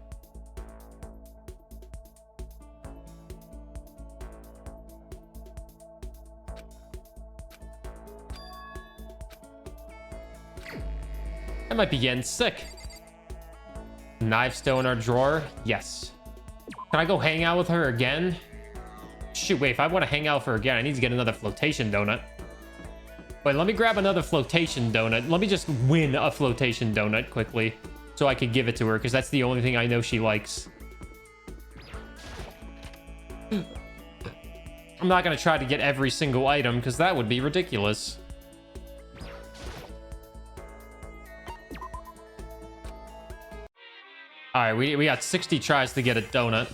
I might be getting sick. Knife still in our drawer? Yes. Can I go hang out with her again? Shoot, wait, if I want to hang out with her again, I need to get another flotation donut. Wait, let me grab another flotation donut. Let me just win a flotation donut quickly so I can give it to her, because that's the only thing I know she likes. I'm not going to try to get every single item, because that would be ridiculous. All right, we got 60 tries to get a donut.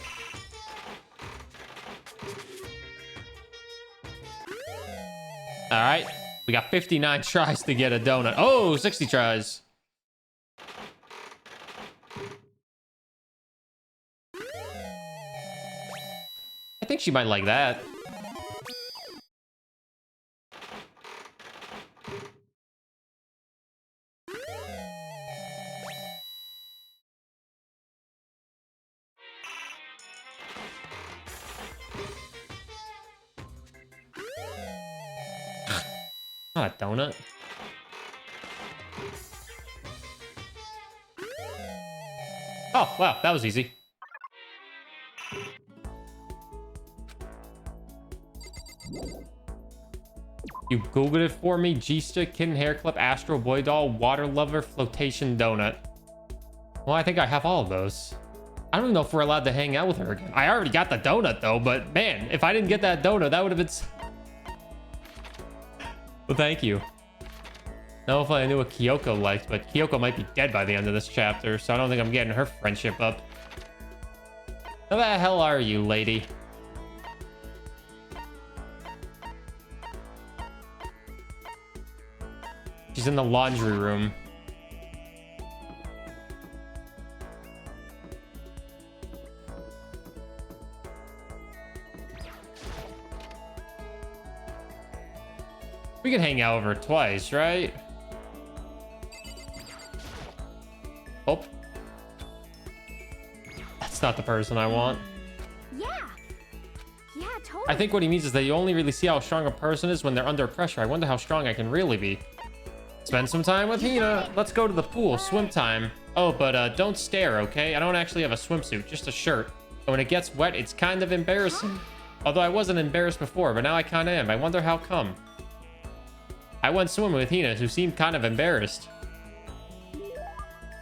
All right, we got 59 tries to get a donut. Oh, 60 tries. I think she might like that. Not a donut. Oh, wow, that was easy. You Googled it for me? G-stick, kitten hair clip, astro boy doll, water lover, flotation donut. Well, I think I have all of those. I don't even know if we're allowed to hang out with her again. I already got the donut though, but man, if I didn't get that donut, that would have been... Well, thank you. Now, if I knew what Kyoko liked, but Kyoko might be dead by the end of this chapter, so I don't think I'm getting her friendship up. Who the hell are you, lady? She's in the laundry room. We can hang out with her twice, right? Oh. That's not the person I want. Yeah. Yeah, totally. I think what he means is that you only really see how strong a person is when they're under pressure. I wonder how strong I can really be. Spend some time with Hina. Let's go to the pool. Swim time. Oh, but don't stare, okay? I don't actually have a swimsuit, just a shirt. And when it gets wet, it's kind of embarrassing. Although I wasn't embarrassed before, but now I kind of am. I wonder how come. I went swimming with Hina, who seemed kind of embarrassed.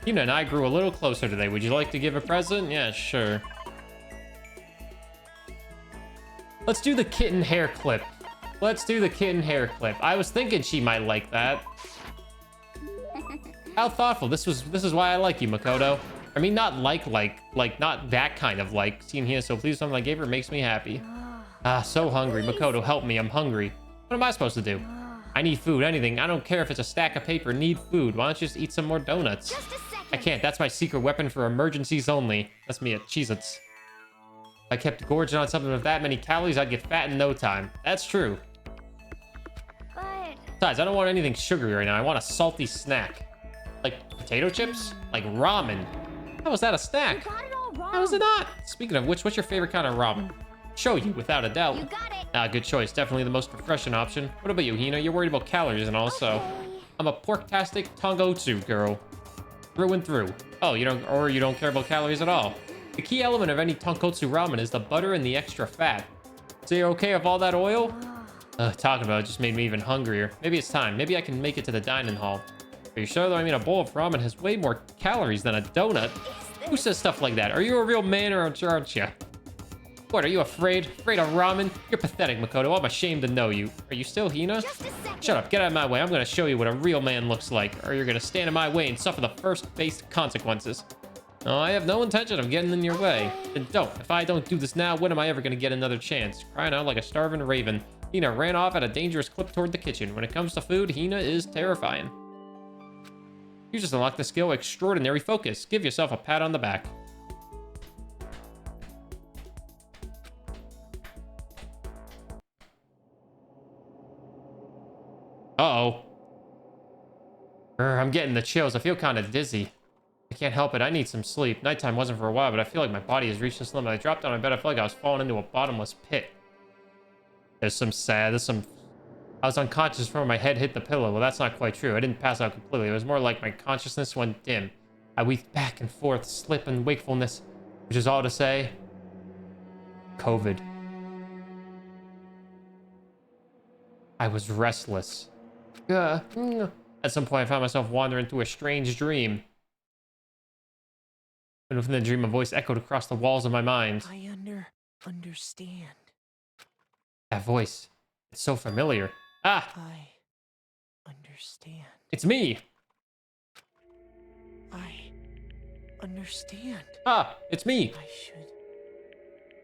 Hina and I grew a little closer today. Would you like to give a present? Yeah, sure. Let's do the kitten hair clip. Let's do the kitten hair clip. I was thinking she might like that. How thoughtful. This is why I like you, Makoto. I mean, not like, not that kind of like. Seeing Hina so pleased something I gave her makes me happy. Ah, so hungry. Makoto, help me. I'm hungry. What am I supposed to do? I need food, anything. I don't care if it's a stack of paper. Need food. Why don't you just eat some more donuts? Just a second. I can't. That's my secret weapon for emergencies only. That's me at Cheez-Its. If I kept gorging on something with that many calories, I'd get fat in no time. That's true. But Besides, I don't want anything sugary right now. I want a salty snack. Like potato chips? Like ramen? How was that a You snack? got it all wrong. How is it not? Speaking of which, what's your favorite kind of ramen? Show you, without a doubt. You got it. Ah, good choice. Definitely the most refreshing option. What about you, Hina? You're worried about calories and all, so... Okay. I'm a pork-tastic tongotsu girl. Through and through. Oh, you don't care about calories at all. The key element of any tonkotsu ramen is the butter and the extra fat. So you're okay with all that oil? Talking about it just made me even hungrier. Maybe it's time. Maybe I can make it to the dining hall. Are you sure though? I mean, a bowl of ramen has way more calories than a donut. Who says stuff like that? Are you a real man or aren't you? What, are you afraid? Afraid of ramen? You're pathetic, Makoto. I'm ashamed to know you. Are you still Hina? Just a second. Shut up. Get out of my way. I'm going to show you what a real man looks like, or you're going to stand in my way and suffer the first-based consequences. No, I have no intention of getting in your way. Then don't. If I don't do this now, when am I ever going to get another chance? Crying out like a starving raven. Hina ran off at a dangerous clip toward the kitchen. When it comes to food, Hina is terrifying. You just unlocked the skill Extraordinary Focus. Give yourself a pat on the back. Uh-oh. I'm getting the chills. I feel kind of dizzy. I can't help it. I need some sleep. Nighttime wasn't for a while, but I feel like my body has reached this limit. I dropped on my bed. I feel like I was falling into a bottomless pit. I was unconscious before my head hit the pillow. Well, that's not quite true. I didn't pass out completely. It was more like my consciousness went dim. I weaved back and forth, slip and wakefulness, which is all to say, COVID. I was restless. At some point, I found myself wandering through a strange dream. And within the dream, a voice echoed across the walls of my mind. I understand. That voice. It's so familiar. Ah! I understand. It's me! I understand. Ah! It's me! I should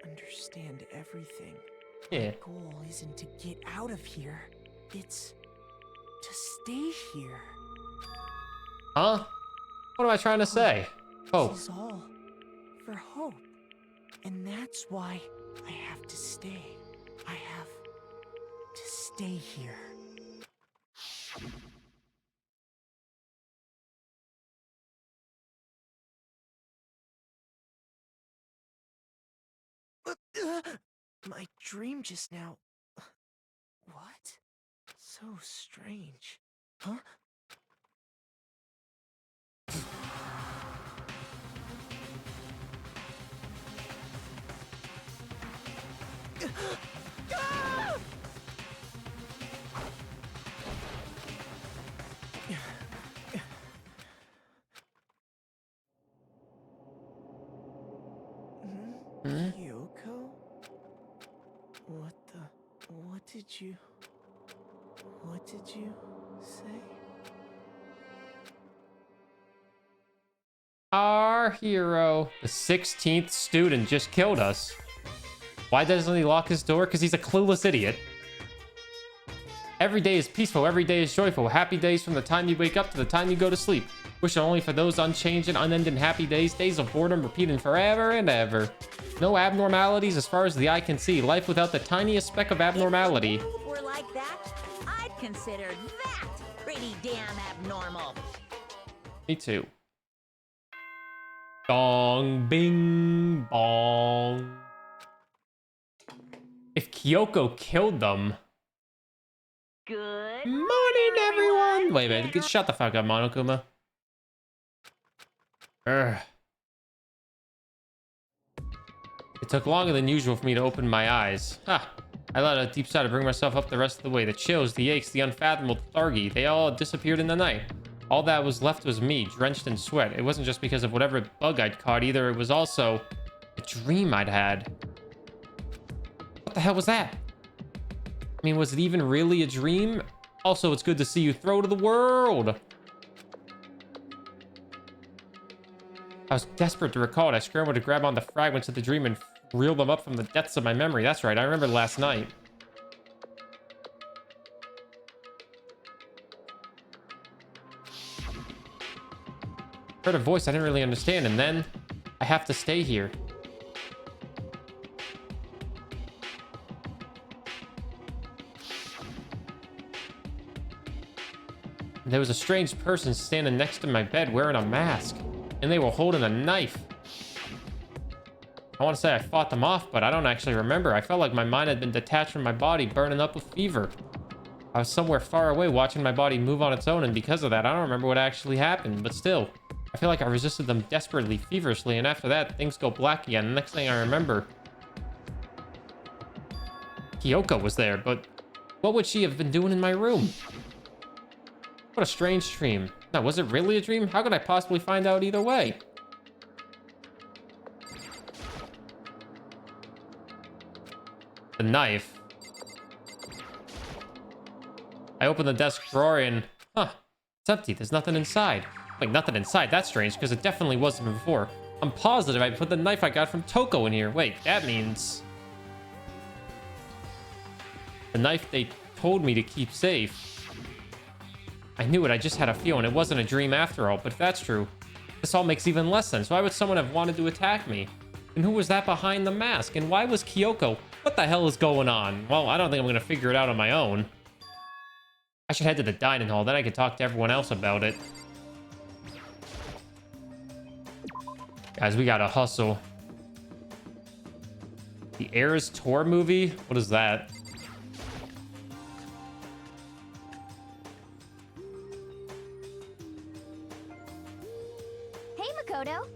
understand everything. Yeah. My goal isn't to get out of here. It's to stay here. Huh? What am I trying to say? Oh. This is all for hope. And that's why I have to stay. I have to stay here. My dream just now. What? So strange. Huh? Kyoko? What did you say? Our hero, the 16th student, just killed us. Why doesn't he lock his door? Because he's a clueless idiot. Every day is peaceful. Every day is joyful. Happy days from the time you wake up to the time you go to sleep. Wish only for those unchanging, unending happy days. Days of boredom repeating forever and ever. No abnormalities as far as the eye can see. Life without the tiniest speck of abnormality. If the world were like that, I'd consider that pretty damn abnormal. Me too. Dong, bing, bong. If Kyoko killed them... Good Morning, everyone! Wait a minute, shut the fuck up, Monokuma. Urgh. It took longer than usual for me to open my eyes. Ha! I let a deep sigh to bring myself up the rest of the way. The chills, the aches, the unfathomable lethargy, they all disappeared in the night. All that was left was me, drenched in sweat. It wasn't just because of whatever bug I'd caught either. It was also a dream I'd had. What the hell was that? I mean, was it even really a dream? Also, it's good to see you throw to the world. I was desperate to recall it. I scrambled to grab on the fragments of the dream and reel them up from the depths of my memory. That's right, I remember last night. Heard a voice I didn't really understand, and then I have to stay here. There was a strange person standing next to my bed wearing a mask, and they were holding a knife. I want to say I fought them off, but I don't actually remember. I felt like my mind had been detached from my body, burning up with fever. I was somewhere far away watching my body move on its own, and because of that, I don't remember what actually happened, but still, I feel like I resisted them desperately, feverishly, and after that, things go black again. The next thing I remember, Kyoko was there, but what would she have been doing in my room? What a strange dream. Now, was it really a dream? How could I possibly find out either way? The knife. I opened the desk drawer and... Huh. It's empty. There's nothing inside. Wait, nothing inside? That's strange, because it definitely wasn't before. I'm positive I put the knife I got from Toko in here. Wait, that means... the knife they told me to keep safe. I knew it. I just had a feeling it wasn't a dream after all. But if that's true, this all makes even less sense. Why would someone have wanted to attack me? And who was that behind the mask? And why was Kyoko? What the hell is going on? Well, I don't think I'm going to figure it out on my own. I should head to the dining hall. Then I could talk to everyone else about it. Guys, we gotta hustle. The Eras Tour movie? What is that? Hey, Makoto.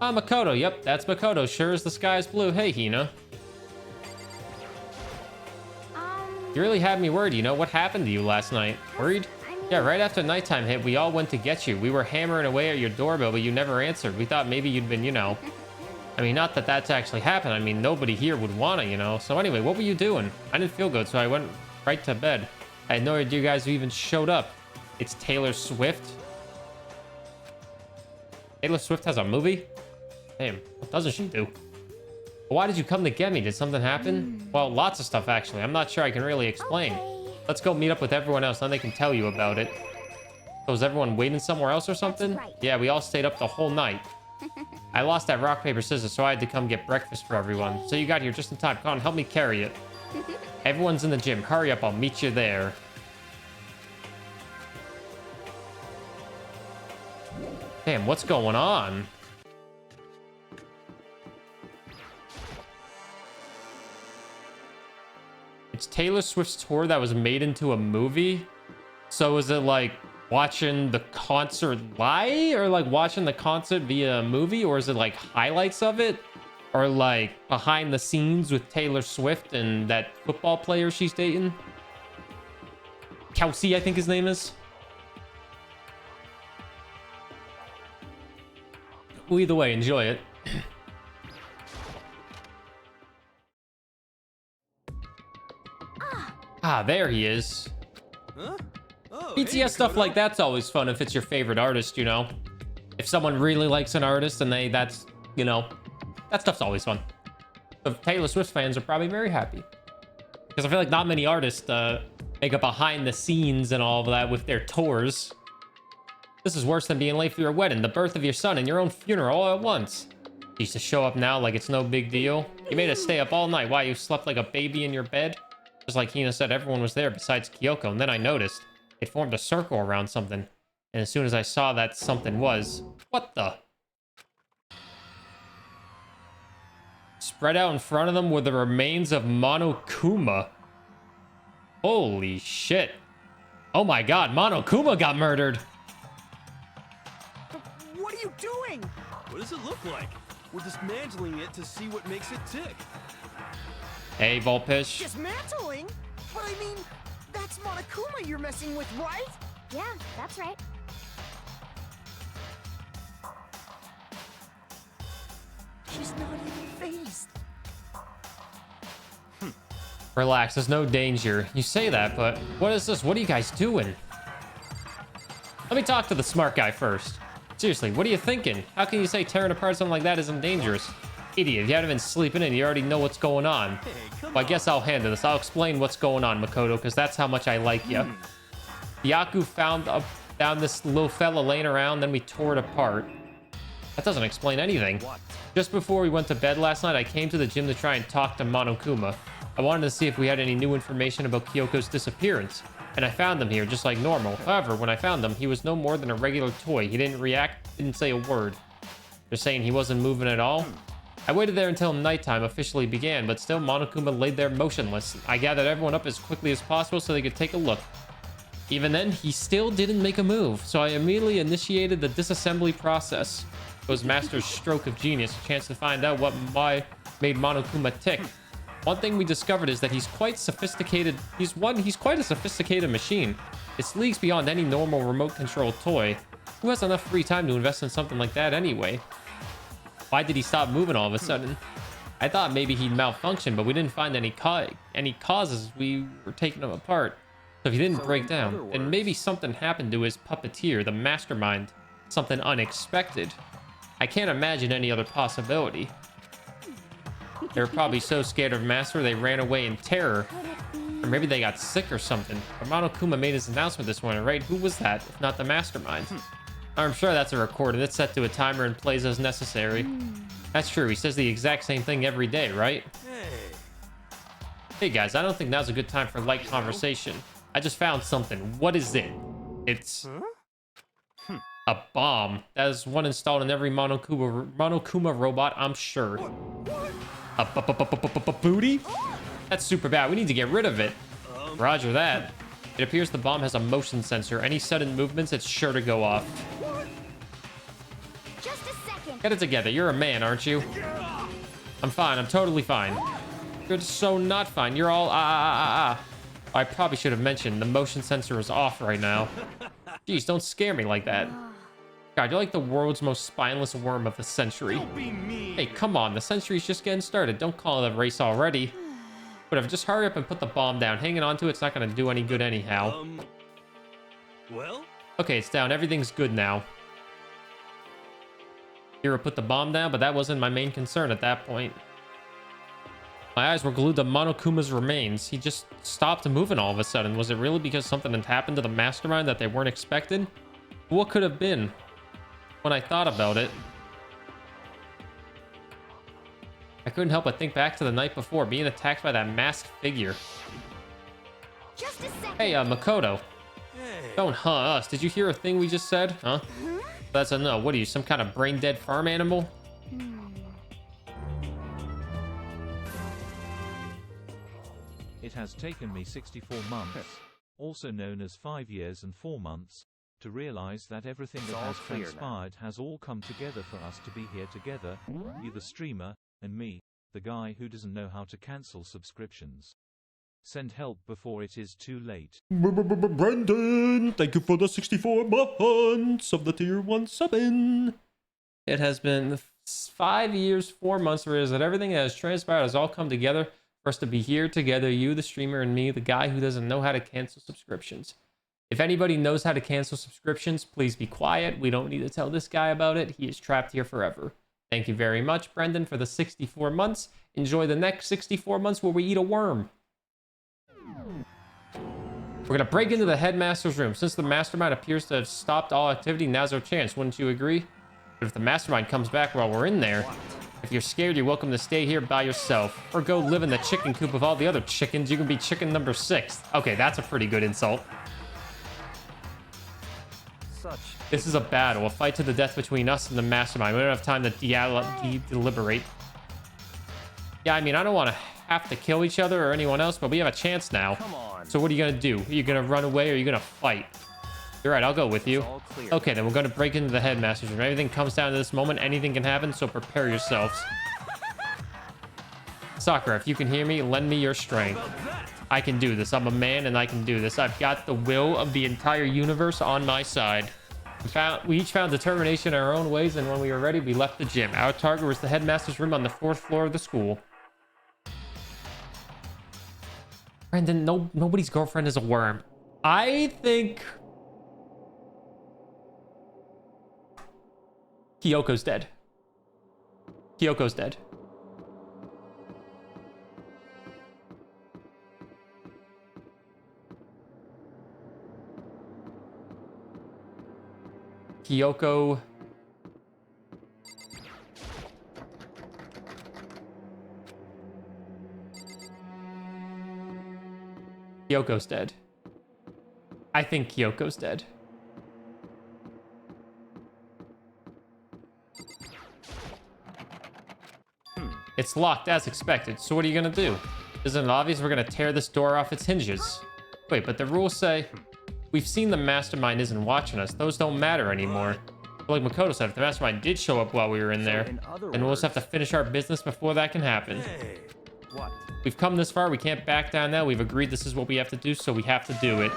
Ah, Makoto. Yep, that's Makoto. Sure as the sky is blue. Hey, Hina. You really had me worried, you know? What happened to you last night? Worried? Yeah, right after nighttime hit, we all went to get you. We were hammering away at your doorbell, but you never answered. We thought maybe you'd been, you know... I mean, not that that's actually happened. I mean, nobody here would want to, you know? So anyway, what were you doing? I didn't feel good, so I went right to bed. I had no idea you guys even showed up. It's Taylor Swift. Taylor Swift has a movie? Damn, what doesn't she do? Why did you come to get me? Did something happen? Well, lots of stuff, actually. I'm not sure I can really explain. Okay. Let's go meet up with everyone else, then they can tell you about it. So is everyone waiting somewhere else or something? That's right. Yeah, we all stayed up the whole night. I lost that rock, paper, scissors, so I had to come get breakfast for everyone. So you got here just in time. Come on, help me carry it. Everyone's in the gym. Hurry up, I'll meet you there. Damn, what's going on? It's Taylor Swift's tour that was made into a movie. So is it like watching the concert live, or like watching the concert via a movie, or is it like highlights of it, or like behind the scenes with Taylor Swift and that football player she's dating? Kelsey, I think his name is. Well, either way, enjoy it. Ah, there he is. Huh? Oh, BTS hey, stuff Makoto. like that's always fun if it's your favorite artist, you know? If someone really likes an artist and that's, you know, that stuff's always fun. The Taylor Swift fans are probably very happy. Because I feel like not many artists make a behind the scenes and all of that with their tours. This is worse than being late for your wedding, the birth of your son, and your own funeral all at once. You used to show up now like it's no big deal. You made us stay up all night. Why, you slept like a baby in your bed? Just like Hina said, everyone was there besides Kyoko, and then I noticed it formed a circle around something. And as soon as I saw that something was... What the? Spread out in front of them were the remains of Monokuma. Holy shit. Oh my god, Monokuma got murdered. What are you doing? What does it look like? We're dismantling it to see what makes it tick. Hey, Volpish. Dismantling? But I mean, that's Monokuma you're messing with, right? Yeah, that's right. She's not even phased. Relax, there's no danger. You say that, but what is this? What are you guys doing? Let me talk to the smart guy first. Seriously, what are you thinking? How can you say tearing apart something like that isn't dangerous? Idiot, you haven't been sleeping in, you already know what's going on. Hey, come Well, I guess I'll handle this. I'll explain what's going on, Makoto, because that's how much I like you. Yaku found this little fella laying around, then we tore it apart. That doesn't explain anything. What? Just before we went to bed last night, I came to the gym to try and talk to Monokuma. I wanted to see if we had any new information about Kyoko's disappearance. and I found him here just like normal. However, when I found him, he was no more than a regular toy. He didn't react, didn't say a word. They're saying he wasn't moving at all. I waited there until nighttime officially began, but still Monokuma laid there motionless. I gathered everyone up as quickly as possible so they could take a look. Even then, he still didn't make a move, so I immediately initiated the disassembly process. It was Master's stroke of genius, a chance to find out what made Monokuma tick. One thing we discovered is that he's quite sophisticated. He's quite a sophisticated machine. It's leagues beyond any normal remote-controlled toy. Who has enough free time to invest in something like that anyway? Why did he stop moving all of a sudden? I thought maybe he'd malfunction, but we didn't find any causes. We were taking him apart. So if he didn't break down, then maybe something happened to his puppeteer, the mastermind. Something unexpected. I can't imagine any other possibility. They were probably so scared of Master they ran away in terror. Or maybe they got sick or something. But Monokuma made his announcement this morning, right? Who was that, if not the mastermind? I'm sure that's a recording. It's set to a timer and plays as necessary. That's true. He says the exact same thing every day, right? Hey guys, I don't think now's a good time for light conversation. I just found something. What is it? It's a bomb. That is one installed in every Monokuma robot, I'm sure. A booty? That's super bad. We need to get rid of it. Roger that. It appears the bomb has a motion sensor. Any sudden movements, it's sure to go off. Just a second. Get it together. You're a man, aren't you? I'm fine. I'm totally fine. You're so not fine. You're all I probably should have mentioned the motion sensor is off right now. Jeez, don't scare me like that. God, you're like the world's most spineless worm of the century. Hey, come on. The century's just getting started. Don't call it a race already. Whatever, just hurry up and put the bomb down. Hanging on to it's not going to do any good anyhow. Well? Okay, it's down. Everything's good now. Hero put the bomb down, but that wasn't my main concern at that point. My eyes were glued to Monokuma's remains. He just stopped moving all of a sudden. Was it really because something had happened to the mastermind that they weren't expecting? What could have been? When I thought about it, I couldn't help but think back to the night before, being attacked by that masked figure. Just a second. Hey, Makoto. Don't us. Did you hear a thing we just said? Huh? That's a no. What are you, some kind of brain-dead farm animal? It has taken me 64 months, also known as 5 years and 4 months, to realize that everything that has transpired has all come together for us to be here together, you the streamer, and me, the guy who doesn't know how to cancel subscriptions. Send help before it is too late. Brendan, thank you for the 64 months of the tier 1 subbing. It has been 5 years, 4 months, whereas that everything that has transpired has all come together for us to be here together, you, the streamer, and me, the guy who doesn't know how to cancel subscriptions. If anybody knows how to cancel subscriptions, please be quiet. We don't need to tell this guy about it. He is trapped here forever. Thank you very much, Brendan, for the 64 months. Enjoy the next 64 months where we eat a worm. We're going to break into the headmaster's room. Since the mastermind appears to have stopped all activity, now's our chance. Wouldn't you agree? But if the mastermind comes back while we're in there, if you're scared, you're welcome to stay here by yourself. Or go live in the chicken coop with all the other chickens. You can be chicken number 6. Okay, that's a pretty good insult. This is a battle, a fight to the death between us and the mastermind. We don't have time to deliberate. Yeah, I mean, I don't want to have to kill each other or anyone else, but we have a chance now. Come on. So what are you going to do? Are you going to run away or are you going to fight? You're right, I'll go with you. Okay, then we're going to break into the headmaster's room. Everything comes down to this moment. Anything can happen, so prepare yourselves. Sakura, if you can hear me, lend me your strength. I can do this. I'm a man and I can do this. I've got the will of the entire universe on my side. We each found determination in our own ways, and when we were ready, we left the gym. Our target was the headmaster's room on the 4th floor of the school. Brendan, nobody's girlfriend is a worm. I think Kyoko's dead. Kyoko's dead. Kyoko. Kyoko's dead. I think Kyoko's dead. It's locked as expected, so what are you gonna do? Isn't it obvious we're gonna tear this door off its hinges? Wait, but the rules say... We've seen the mastermind isn't watching us. Those don't matter anymore. But like Makoto said, if the mastermind did show up while we were in there, then we'll just have to finish our business before that can happen. Hey, what? We've come this far, we can't back down now. We've agreed this is what we have to do, so we have to do it.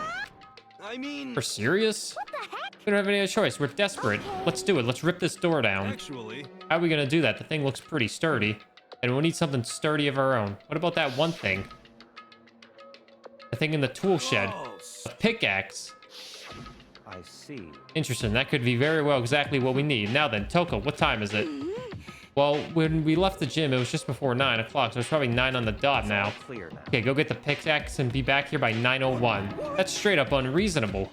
I mean, We're serious? What the heck? We don't have any other choice. We're desperate. Let's do it. Let's rip this door down. actually, How are we gonna do that? The thing looks pretty sturdy. And we'll need something sturdy of our own. What about that one thing? The thing in the tool shed. A pickaxe. I see. Interesting. That could be very well exactly what we need. Now then, Toko, what time is it? Well, when we left the gym, it was just before 9 o'clock, so it's probably 9 on the dot now. Clear now. Okay, go get the pickaxe and be back here by 9:01. That's straight up unreasonable.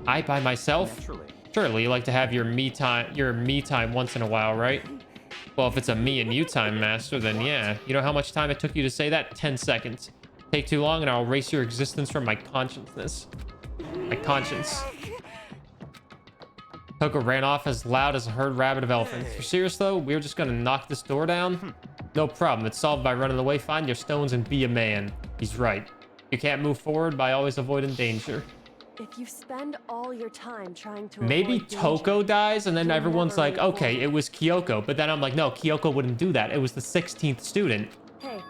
I by myself? Naturally. Surely you like to have your me time once in a while, right? Well, if it's a me and you time, master, then yeah. You know how much time it took you to say that? 10 seconds. Take too long and I'll erase your existence from my consciousness. My conscience. Toko ran off as loud as a herd rabbit of elephants. You're serious though? We're just gonna knock this door down? No problem. It's solved by running away, find your stones, and be a man. He's right. You can't move forward by always avoiding danger. If you spend all your time trying to Maybe avoid danger, Toko dies, and then you'll everyone's never like, move okay, forward. it was Kyoko. But then I'm like, no, Kyoko wouldn't do that. It was the 16th student. Hey,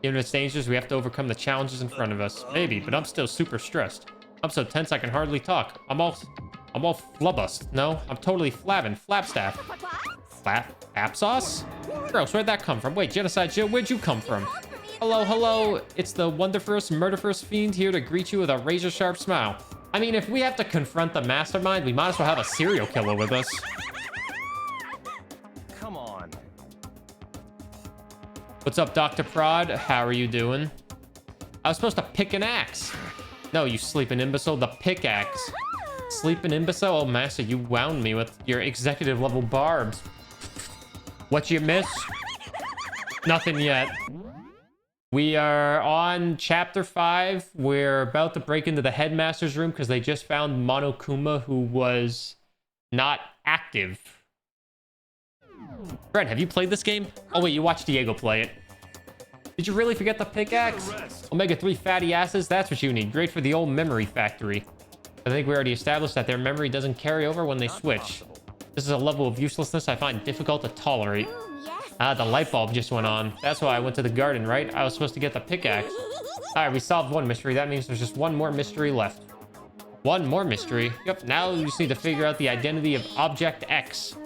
Even if it's dangerous, we have to overcome the challenges in front of us. Maybe, but I'm still super stressed. I'm so tense I can hardly talk. I'm all flubbust. No, I'm totally flabbing. Flapstaff. Applesauce? Gross, where'd that come from? Wait, Genocide Jill, where'd you come from? Hello, hello. It's the Wonderfirst Murderfirst Fiend here to greet you with a razor-sharp smile. I mean, if we have to confront the mastermind, we might as well have a serial killer with us. Come on. What's up, Dr. Prod? How are you doing? I was supposed to pick an axe. No, you sleeping imbecile, the pickaxe. Sleeping imbecile? Oh, master, you wound me with your executive level barbs. What you miss? Nothing yet. We are on chapter 5. We're about to break into the headmaster's room because they just found Monokuma, who was not active. Brent, have you played this game? Oh wait, you watched Diego play it. Did you really forget the pickaxe? Omega-3 fatty acids, that's what you need. Great for the old memory factory. I think we already established that their memory doesn't carry over when they switch. This is a level of uselessness I find difficult to tolerate. Ah, the light bulb just went on. That's why I went to the garden, right? I was supposed to get the pickaxe. All right, we solved one mystery. That means there's just one more mystery left. One more mystery? Yep, now we just need to figure out the identity of Object X.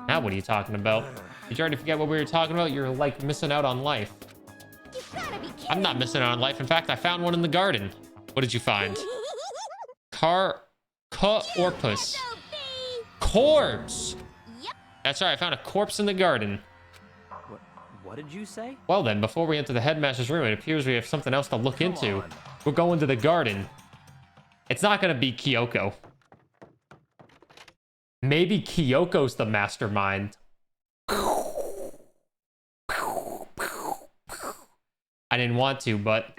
Now what are you talking about? Did you already forget what we were talking about? You're like missing out on life. I'm not missing out on life. In fact, I found one in the garden. What did you find? Corpus. Corpse! That's right, I found a corpse in the garden. What did you say? Well then, before we enter the headmaster's room, it appears we have something else to look into. We're going to the garden. It's not gonna be Kyoko. Maybe Kyoko's the mastermind. I didn't want to, but...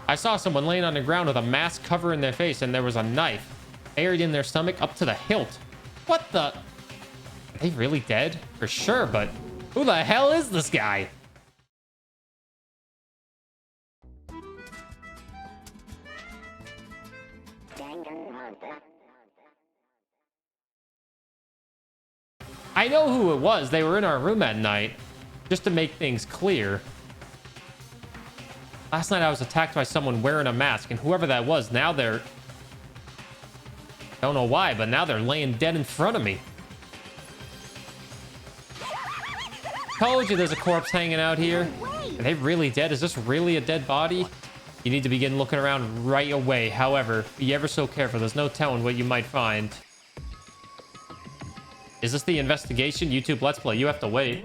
I saw someone laying on the ground with a mask covering their face, and there was a knife buried in their stomach up to the hilt. What the? Are they really dead? For sure, but who the hell is this guy? I know who it was. They were in our room at night. Just to make things clear. Last night I was attacked by someone wearing a mask, and whoever that was, now they're... I don't know why, but now they're laying dead in front of me. Told you there's a corpse hanging out here. Are they really dead? Is this really a dead body? You need to begin looking around right away. However, be ever so careful. There's no telling what you might find. Is this the investigation? YouTube Let's Play. You have to wait.